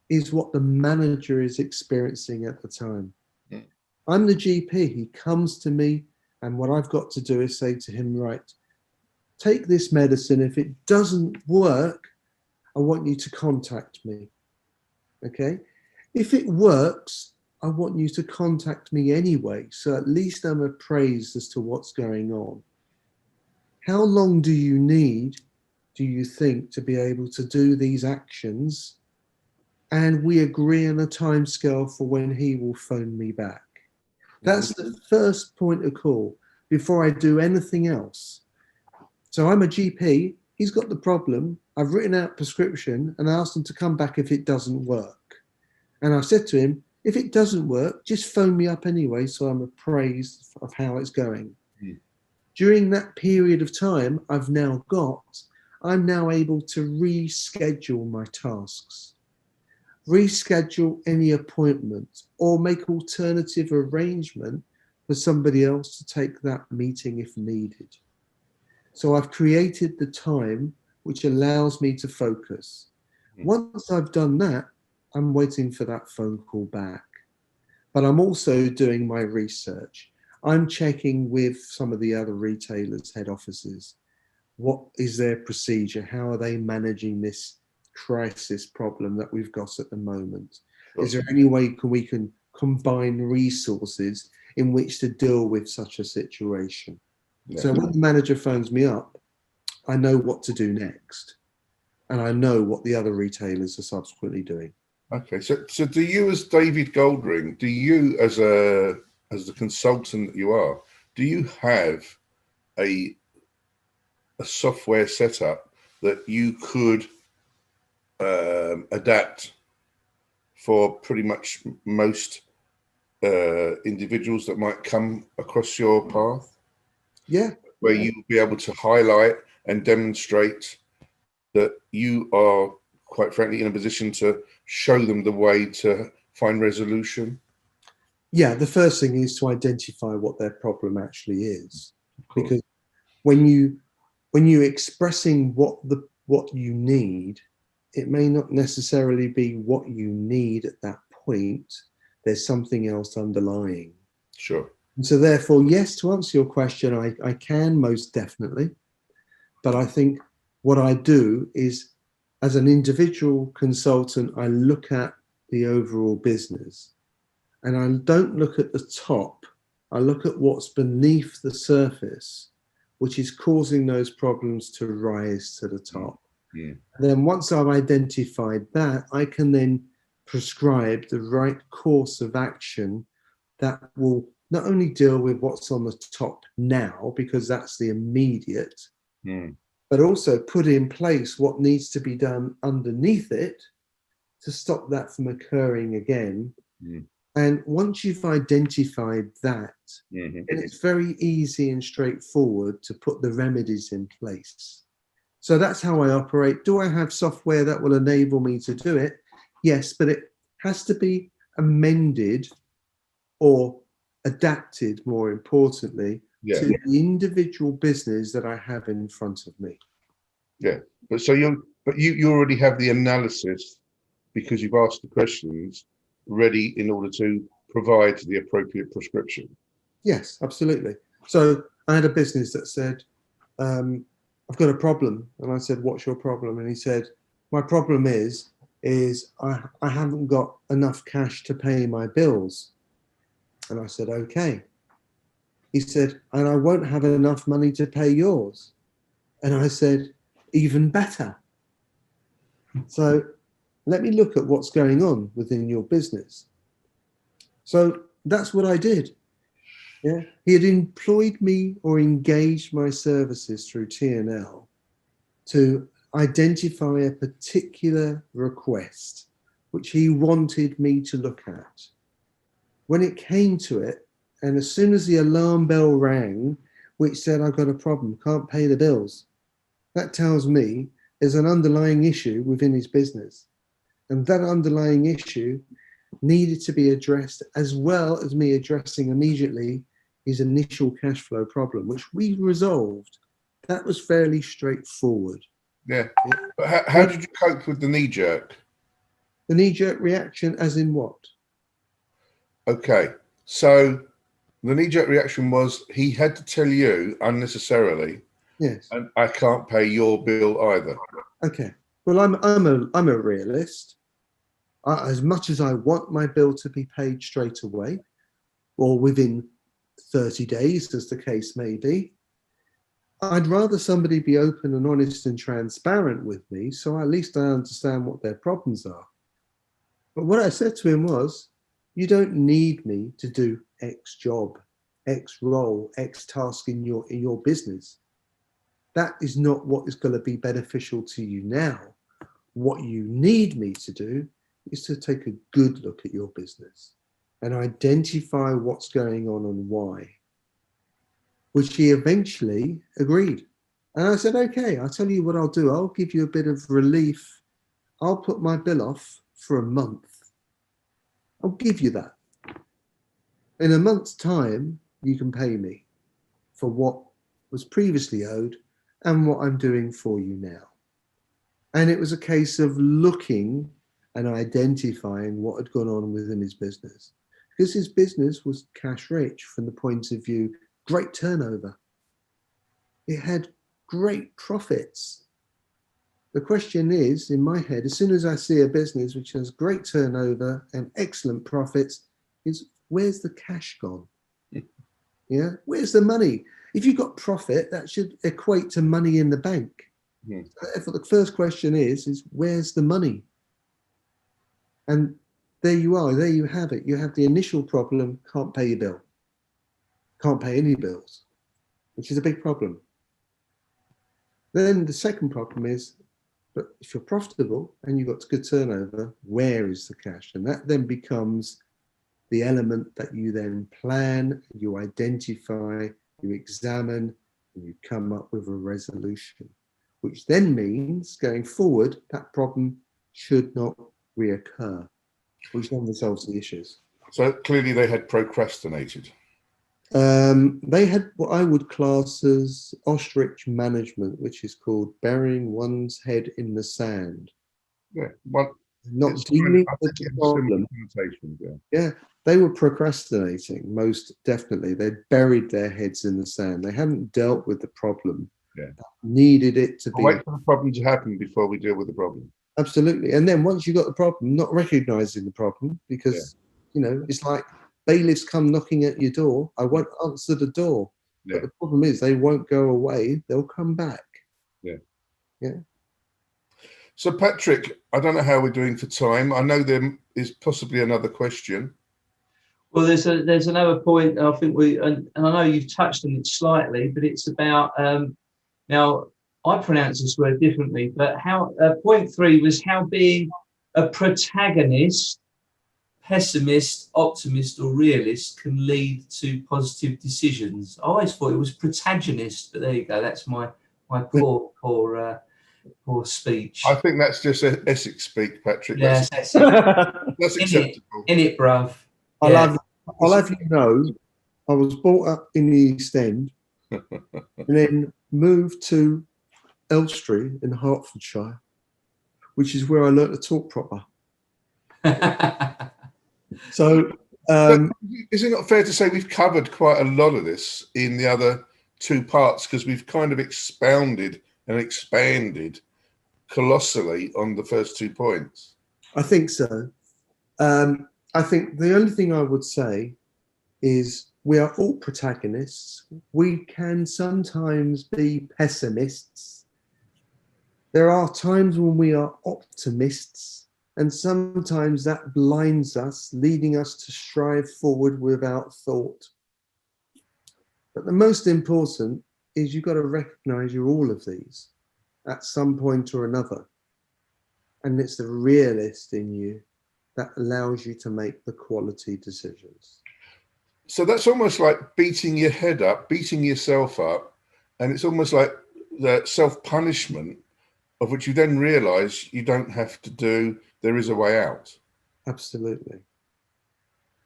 is what the manager is experiencing at the time. Mm. I'm the GP. He comes to me, and what I've got to do is say to him, right, take this medicine. If it doesn't work, I want you to contact me. Okay? If it works, I want you to contact me anyway. So at least I'm appraised as to what's going on. How long do you think, to be able to do these actions? And we agree on a timescale for when he will phone me back. That's the first point of call before I do anything else. So I'm a GP, he's got the problem, I've written out prescription and asked him to come back if it doesn't work. And I said to him, if it doesn't work, just phone me up anyway so I'm appraised of how it's going. Mm. During that period of time I'm now able to reschedule my tasks, reschedule any appointment, or make alternative arrangement for somebody else to take that meeting if needed. So I've created the time which allows me to focus. Once I've done that, I'm waiting for that phone call back. But I'm also doing my research. I'm checking with some of the other retailers' head offices. What is their procedure? How are they managing this crisis problem that we've got at the moment? Is there any way we can combine resources in which to deal with such a situation? Yeah. So when the manager phones me up, I know what to do next. And I know what the other retailers are subsequently doing. Okay, so do you, as David Goldring, do you, as the consultant that you are, do you have a software setup that you could adapt for pretty much most individuals that might come across your path? Yeah. Where you'll be able to highlight and demonstrate that you are, quite frankly, in a position to show them the way to find resolution? Yeah, the first thing is to identify what their problem actually is. Because when you're expressing what you need, it may not necessarily be what you need at that point. There's something else underlying. Sure. And so therefore, yes, to answer your question, I can most definitely. But I think what I do is, as an individual consultant, I look at the overall business and I don't look at the top. I look at what's beneath the surface, which is causing those problems to rise to the top. Yeah. And then once I've identified that, I can then prescribe the right course of action that will not only deal with what's on the top now, because that's the immediate, but also put in place what needs to be done underneath it to stop that from occurring again. And once you've identified that, then it's very easy and straightforward to put the remedies in place. So that's how I operate. Do I have software that will enable me to do it? Yes, but it has to be amended or adapted, more importantly, to the individual business that I have in front of me. Yeah, but you already have the analysis because you've asked the questions ready in order to provide the appropriate prescription. Yes, absolutely. So I had a business that said, I've got a problem. And I said, what's your problem? And he said, my problem is I haven't got enough cash to pay my bills. And I said, okay. He said, and I won't have enough money to pay yours. And I said, even better. So let me look at what's going on within your business. So that's what I did. Yeah, he had employed me or engaged my services through T&L to identify a particular request which he wanted me to look at. When it came to it, and as soon as the alarm bell rang, which said, I've got a problem, can't pay the bills, that tells me there's an underlying issue within his business. And that underlying issue needed to be addressed, as well as me addressing immediately his initial cash flow problem, which we resolved. That was fairly straightforward. Yeah. But how did you cope with the knee jerk? The knee-jerk reaction, as in what? Okay, so the knee-jerk reaction was he had to tell you unnecessarily, Yes. and I can't pay your bill either. Okay. Well, I'm a realist. As much as I want my bill to be paid straight away, or within 30 days, as the case may be, I'd rather somebody be open and honest and transparent with me, so at least I understand what their problems are. But what I said to him was, you don't need me to do X job, X role, X task in your business. That is not what is going to be beneficial to you now. What you need me to do is to take a good look at your business and identify what's going on and why, which he eventually agreed. And I said, okay, I'll tell you what I'll do. I'll give you a bit of relief. I'll put my bill off for a month. I'll give you that. In a month's time, you can pay me for what was previously owed and what I'm doing for you now. And it was a case of looking and identifying what had gone on within his business, because his business was cash rich from the point of view, great turnover. It had great profits. The question is, in my head, as soon as I see a business which has great turnover and excellent profits, is where's the cash gone? Yeah, where's the money? If you've got profit, that should equate to money in the bank. Yeah. So the first question is where's the money? And there you are, there you have it. You have the initial problem, can't pay your bill. Can't pay any bills, which is a big problem. Then the second problem is, but if you're profitable and you've got good turnover, where is the cash? And that then becomes the element that you then plan, you identify, you examine, and you come up with a resolution, which then means going forward, that problem should not reoccur, which then resolves the issues. So clearly they had procrastinated. They had what I would class as ostrich management, which is called burying one's head in the sand. Yeah, well, Not dealing I with think the it's similar problem. connotations, yeah. Yeah, they were procrastinating, most definitely. They buried their heads in the sand. They hadn't dealt with the problem. Yeah. Needed it to be. Wait for the problem to happen before we deal with the problem. Absolutely. And then once you got the problem, not recognizing the problem, because, you know, it's like bailiffs come knocking at your door. I won't answer the door. Yeah. But the problem is they won't go away. They'll come back. Yeah. Yeah. So, Patrick, I don't know how we're doing for time. I know there is possibly another question. Well, there's another point. I think and I know you've touched on it slightly, but it's about now. I pronounce this word differently, but how point 3 was how being a protagonist, pessimist, optimist, or realist can lead to positive decisions. I always thought it was protagonist, but there you go. That's my poor speech. I think that's just Essex speak, Patrick. Yes, that's acceptable. In it, bruv. I'll have you know, I was brought up in the East End and then moved to Elstree in Hertfordshire, which is where I learnt to talk proper. So, is it not fair to say we've covered quite a lot of this in the other two parts, because we've kind of expounded and expanded colossally on the first 2 points? I think so. I think the only thing I would say is we are all protagonists. We can sometimes be pessimists. There are times when we are optimists, and sometimes that blinds us, leading us to strive forward without thought. But the most important is you've got to recognize you're all of these at some point or another. And it's the realist in you that allows you to make the quality decisions. So that's almost like beating your head up, beating yourself up, and it's almost like the self-punishment, of which you then realize you don't have to do. There is a way out. Absolutely.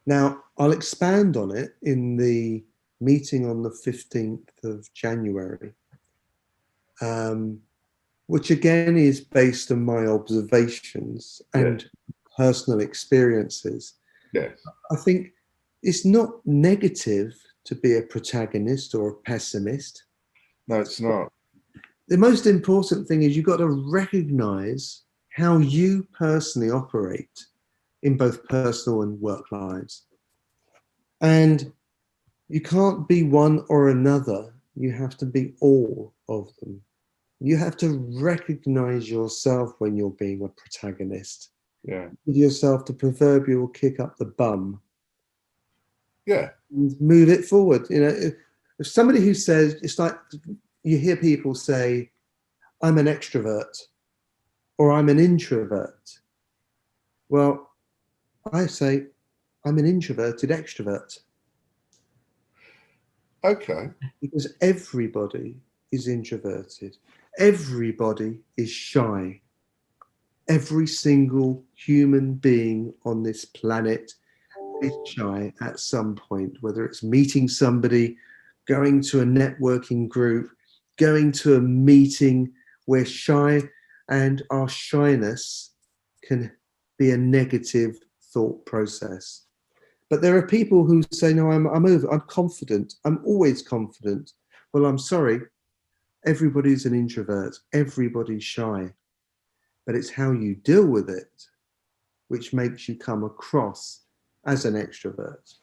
Now, I'll expand on it in the meeting on the 15th of January, which again is based on my observations and personal experiences. Yes. I think it's not negative to be a protagonist or a pessimist. No, it's not. The most important thing is you've got to recognize how you personally operate in both personal and work lives. And you can't be one or another. You have to be all of them. You have to recognize yourself when you're being a protagonist. Yeah. Give yourself the proverbial kick up the bum. Yeah. And move it forward. You know, if somebody who says, it's like you hear people say, I'm an extrovert or I'm an introvert. Well, I say, I'm an introverted extrovert. Okay. Because everybody is introverted. Everybody is shy. Every single human being on this planet is shy at some point, whether it's meeting somebody, going to a networking group, going to a meeting. We're shy, and our shyness can be a negative thought process. But there are people who say, no, I'm confident. I'm always confident. Well, I'm sorry. Everybody's an introvert. Everybody's shy. But it's how you deal with it which makes you come across as an extrovert.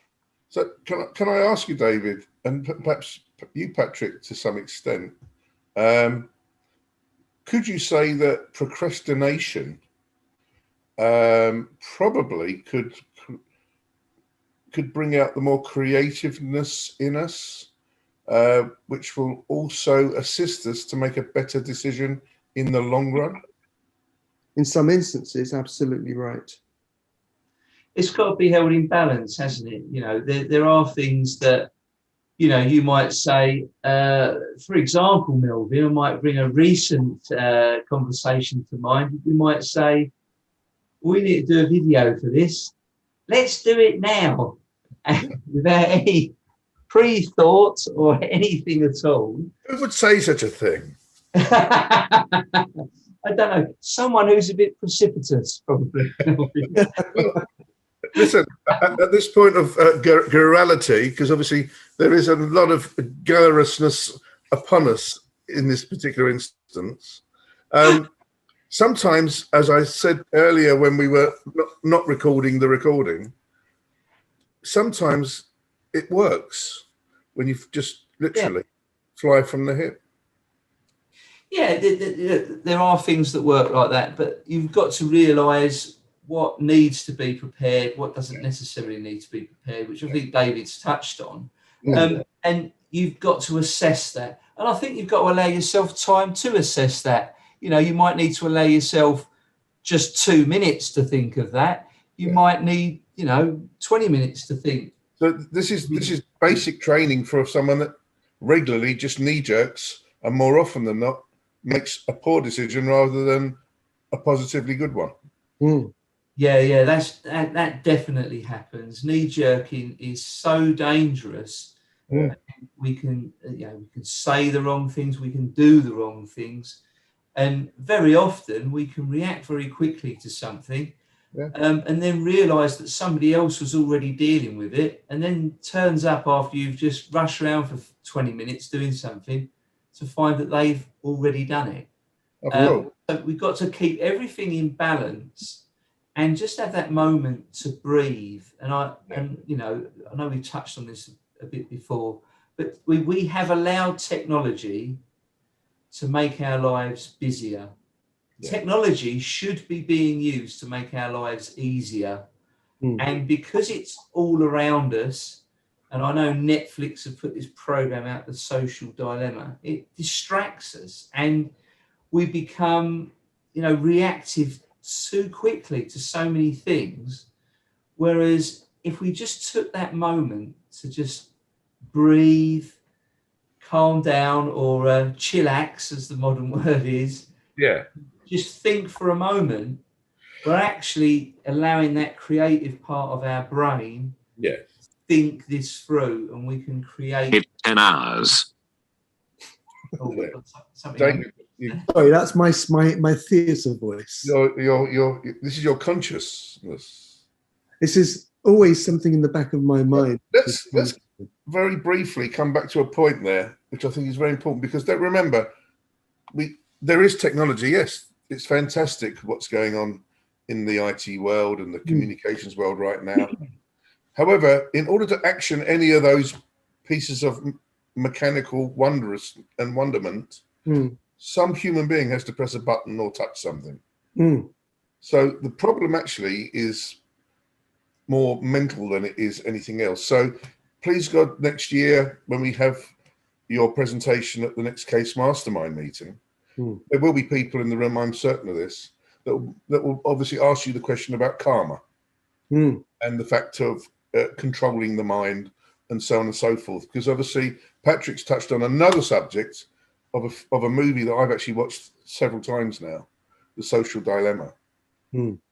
So can I ask you, David, and perhaps you, Patrick, to some extent, could you say that procrastination probably could bring out the more creativeness in us, which will also assist us to make a better decision in the long run? In some instances, absolutely right. It's got to be held in balance, hasn't it? You know, there are things that, you know, you might say, for example, Melvin, I might bring a recent conversation to mind. We might say, we need to do a video for this. Let's do it now, without any pre-thought or anything at all. Who would say such a thing? I don't know. Someone who's a bit precipitous, probably. Listen, at this point of garrulity, because obviously there is a lot of garrulousness upon us in this particular instance. Sometimes, as I said earlier when we were not recording the recording, sometimes it works when you just literally fly from the hip. Yeah, there are things that work like that, but you've got to realise what needs to be prepared, what doesn't necessarily need to be prepared, which I think David's touched on. And you've got to assess that. And I think you've got to allow yourself time to assess that. You know, you might need to allow yourself just 2 minutes to think of that. You might need, 20 minutes to think. So this is basic training for someone that regularly just knee jerks and more often than not makes a poor decision rather than a positively good one. Yeah, that definitely happens. Knee jerking is so dangerous We can, we can say the wrong things, we can do the wrong things, and very often we can react very quickly to something, and then realise that somebody else was already dealing with it, and then turns up after you've just rushed around for 20 minutes doing something to find that they've already done it. So we've got to keep everything in balance and just have that moment to breathe. And I know we touched on this a bit before, but we have allowed technology to make our lives busier. Technology should be being used to make our lives easier. And because it's all around us, and I know Netflix have put this program out, The Social Dilemma, it distracts us and we become, reactive too quickly to so many things. Whereas if we just took that moment to just breathe, calm down, or chillax, as the modern word is, just think for a moment, we're actually allowing that creative part of our brain to think this through, and we can create 10 hours. David, sorry, that's my theatre voice. This is your consciousness. This is always something in the back of my mind. Let's very briefly come back to a point there, which I think is very important, because don't remember, there is technology. Yes, it's fantastic what's going on in the IT world and the communications world right now. However, in order to action any of those pieces of mechanical wonderment, some human being has to press a button or touch something. So the problem actually is more mental than it is anything else. So please God, next year when we have your presentation at the next Case Mastermind meeting, there will be people in the room, I'm certain of this, that will obviously ask you the question about karma and the fact of controlling the mind and so on and so forth. Because obviously Patrick's touched on another subject of a movie that I've actually watched several times now, The Social Dilemma,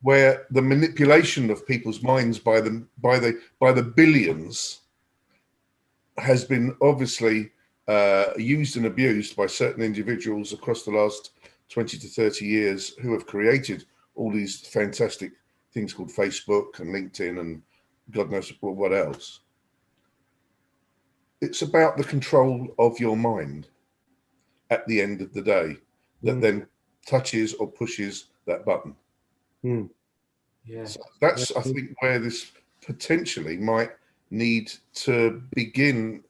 where the manipulation of people's minds by the billions has been obviously used and abused by certain individuals across the last 20 to 30 years who have created all these fantastic things called Facebook and LinkedIn and God knows what else. It's about the control of your mind at the end of the day that then touches or pushes that button. So that's, I think, where this potentially might need to begin.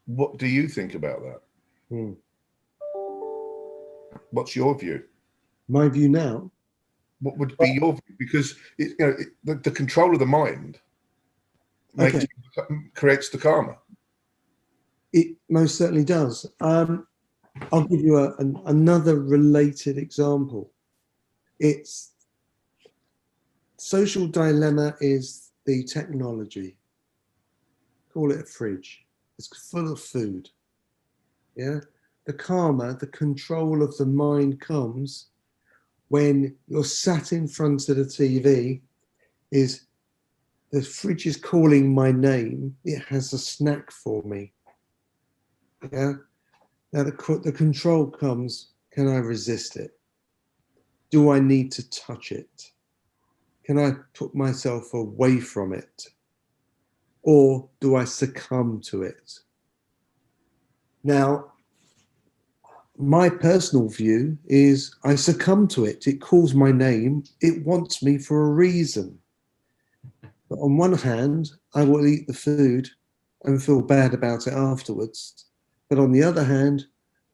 What do you think about that? What's your view? My view now? What would be your view? Because the control of the mind creates the karma. It most certainly does. I'll give you another related example. It's Social Dilemma is the technology. Call it a fridge. It's full of food. Yeah. The karma, the control of the mind comes when you're sat in front of the TV. Is the fridge is calling my name. It has a snack for me. Yeah. Now the control comes. Can I resist it? Do I need to touch it? Can I put myself away from it? Or do I succumb to it? Now, my personal view is I succumb to it. It calls my name. It wants me for a reason. But on one hand, I will eat the food and feel bad about it afterwards. But on the other hand,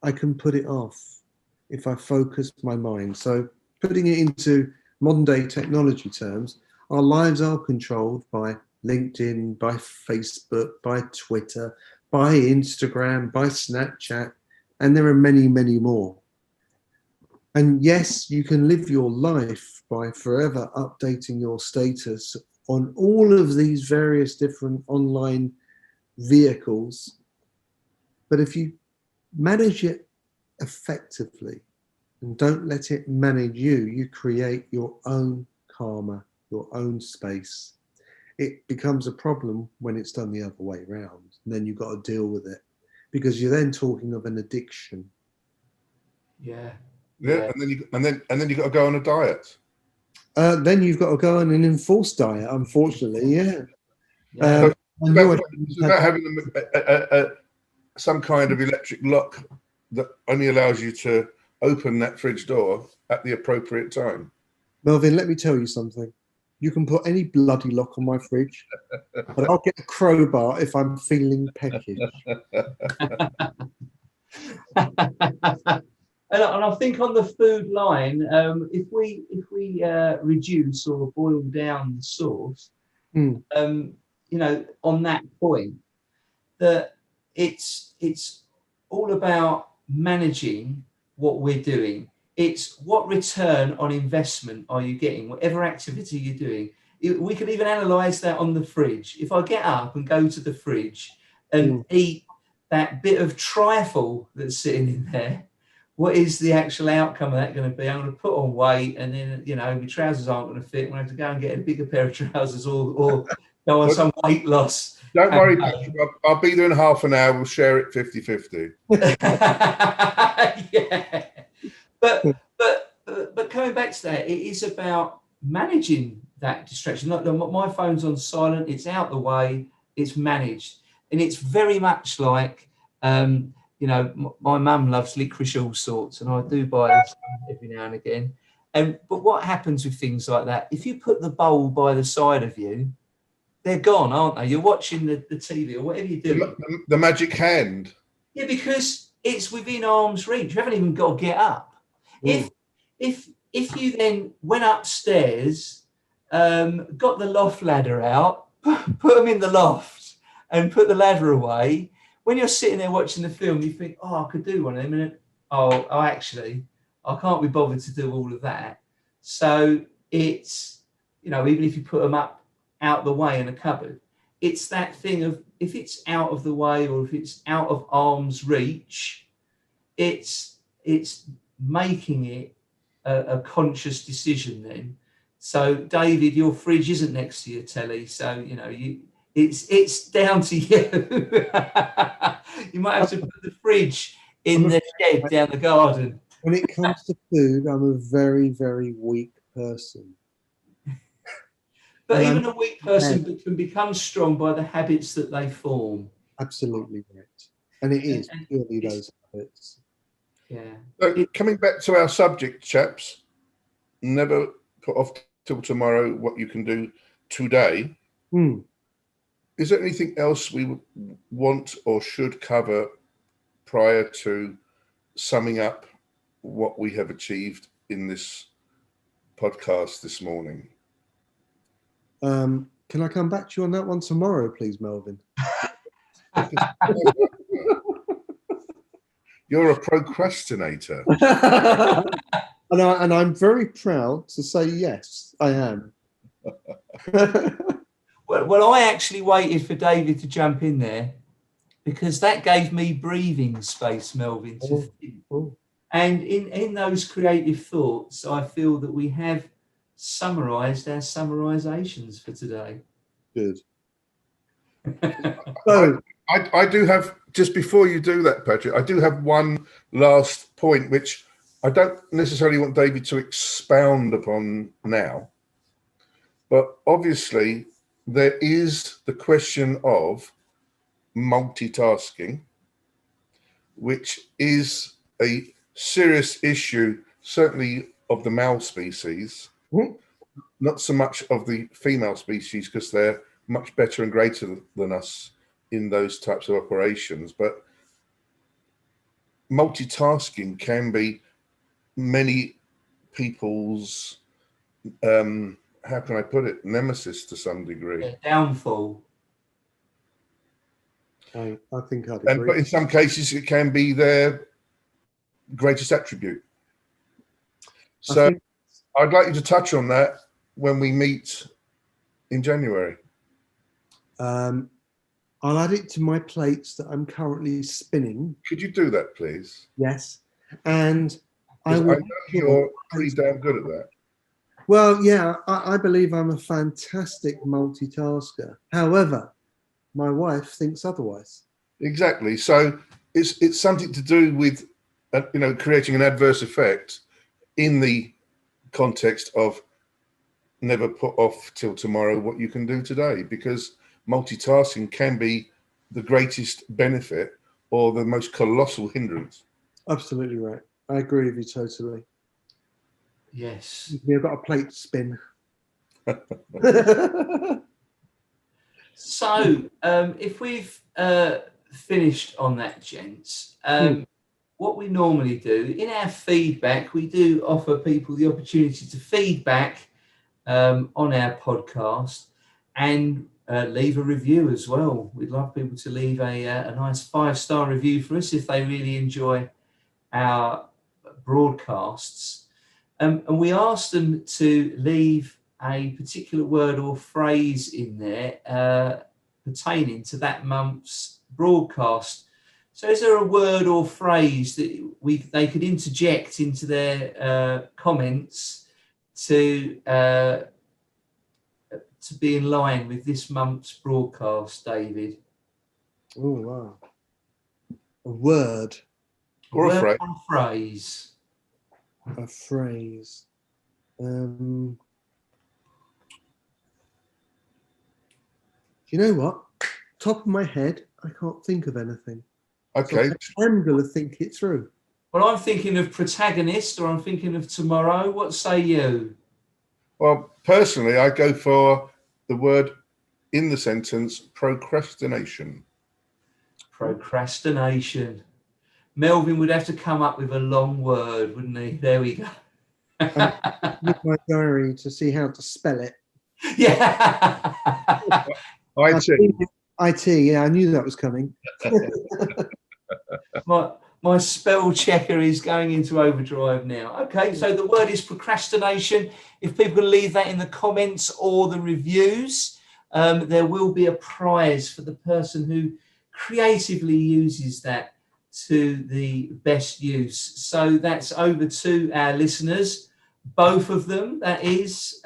I can put it off if I focus my mind. So putting it into modern day technology terms, our lives are controlled by LinkedIn, by Facebook, by Twitter, by Instagram, by Snapchat, and there are many, many more. And yes, you can live your life by forever updating your status on all of these various different online vehicles. But if you manage it effectively and don't let it manage you, you create your own karma, your own space. it becomes a problem when it's done the other way around. And then you've got to deal with it because you're then talking of an addiction. Yeah. Yeah, and then you got to go on a diet. Then you've got to go on an enforced diet, unfortunately. Yeah. Yeah. It's about having some kind of electric lock that only allows you to open that fridge door at the appropriate time. Melvin, let me tell you something. You can put any bloody lock on my fridge, but I'll get a crowbar if I'm feeling peckish. And I think on the food line, if we reduce or boil down the source, Mm. On that point, that it's all about managing what we're doing. It's what return on investment are you getting, whatever activity you're doing. We can even analyze that on the fridge. If I get up and go to the fridge and eat that bit of trifle that's sitting in there, what is the actual outcome of that going to be? I'm going to put on weight, and then my trousers aren't going to fit. I'm going to have to go and get a bigger pair of trousers, or go on some weight loss. Don't worry, Patrick. I'll be there in half an hour. We'll share it 50-50. Yeah. But coming back to that, it is about managing that distraction. Like my phone's on silent, it's out the way, it's managed. And it's very much like, my mum loves licorice all sorts, and I do buy her some every now and again. But what happens with things like that, if you put the bowl by the side of you, they're gone, aren't they? You're watching the TV or whatever you do. The magic hand. Yeah, because it's within arm's reach. You haven't even got to get up. If you then went upstairs, got the loft ladder out, put them in the loft, and put the ladder away. When you're sitting there watching the film, you think, "Oh, I could do one of them," and actually, I can't be bothered to do all of that. So it's even if you put them up out the way in a cupboard, it's that thing of if it's out of the way or if it's out of arm's reach, it's making it a conscious decision then. So David, your fridge isn't next to your telly, so it's down to you. You might have to put the fridge in the shed down the garden. When it comes to food, I'm a very, very weak person. But even a weak person can become strong by the habits that they form. Absolutely right. And it is purely those habits. Yeah. So coming back to our subject, chaps, never put off till tomorrow what you can do today. Is there anything else we would want or should cover prior to summing up what we have achieved in this podcast this morning? Can I come back to you on that one tomorrow, please, Melvin? You're a procrastinator. And I'm very proud to say yes, I am. Well, I actually waited for David to jump in there because that gave me breathing space, Melvin, to think. And in those creative thoughts, I feel that we have summarised our summarisations for today. Good. So I do have, just before you do that, Patrick, I do have one last point, which I don't necessarily want David to expound upon now. But obviously, there is the question of multitasking, which is a serious issue, certainly of the male species, not so much of the female species, because they're much better and greater than us in those types of operations. But multitasking can be many people's, how can I put it, nemesis to some degree. Yeah, downfall. I think I'd agree. But in some cases, it can be their greatest attribute. So I'd like you to touch on that when we meet in January. I'll add it to my plates that I'm currently spinning. Could you do that, please? Yes. And I know you're pretty damn good at that. Well, yeah, I believe I'm a fantastic multitasker. However, my wife thinks otherwise. Exactly. So it's something to do with creating an adverse effect in the context of never put off till tomorrow what you can do today, because multitasking can be the greatest benefit or the most colossal hindrance. Absolutely right. I agree with you totally. Yes. We've got a plate to spin. So, if we've finished on that, gents, what we normally do in our feedback, we do offer people the opportunity to feedback on our podcast and leave a review as well. We'd love people to leave a nice 5-star review for us if they really enjoy our broadcasts. And we ask them to leave a particular word or phrase in there pertaining to that month's broadcast. So is there a word or phrase that they could interject into their comments to be in line with this month's broadcast, David? Oh, wow. A word. Or a phrase. Or a phrase. A phrase. You know what? Top of my head, I can't think of anything. Okay. So I'm going to think it through. Well, I'm thinking of protagonist, or I'm thinking of tomorrow. What say you? Well, personally, I go for the word in the sentence procrastination. Procrastination. Melvin would have to come up with a long word, wouldn't he? There we go. With my diary to see how to spell it. Yeah. IT. Yeah, I knew that was coming. My spell checker is going into overdrive now. Okay, so the word is procrastination. If people can leave that in the comments or the reviews, there will be a prize for the person who creatively uses that to the best use. So that's over to our listeners, both of them, that is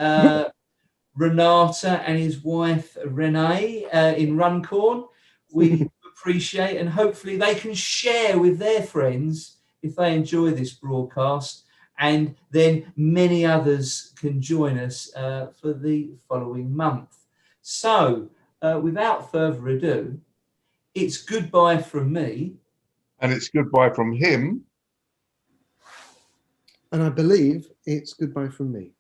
Renata and his wife Renee in Runcorn. We appreciate, and hopefully they can share with their friends if they enjoy this broadcast, and then many others can join us for the following month. So without further ado, it's goodbye from me. And it's goodbye from him. And I believe it's goodbye from me.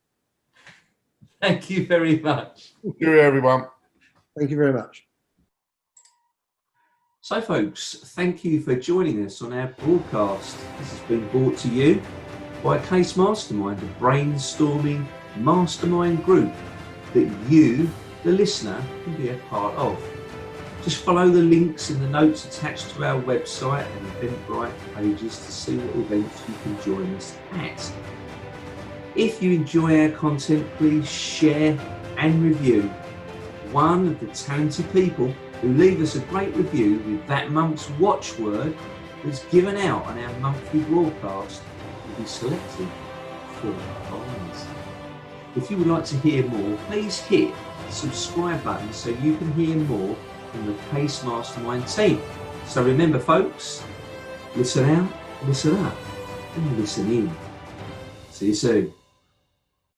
Thank you very much. Thank you, everyone. Thank you very much. So, folks, thank you for joining us on our broadcast. This has been brought to you by Case Mastermind, a brainstorming mastermind group that you, the listener, can be a part of. Just follow the links in the notes attached to our website and Eventbrite pages to see what events you can join us at. If you enjoy our content, please share and review. One of the talented people who leave us a great review with that month's watchword that's given out on our monthly broadcast will be selected for a prize. If you would like to hear more, please hit the subscribe button so you can hear more from the Case Mastermind team. So remember, folks, listen out, listen up, and listen in. See you soon.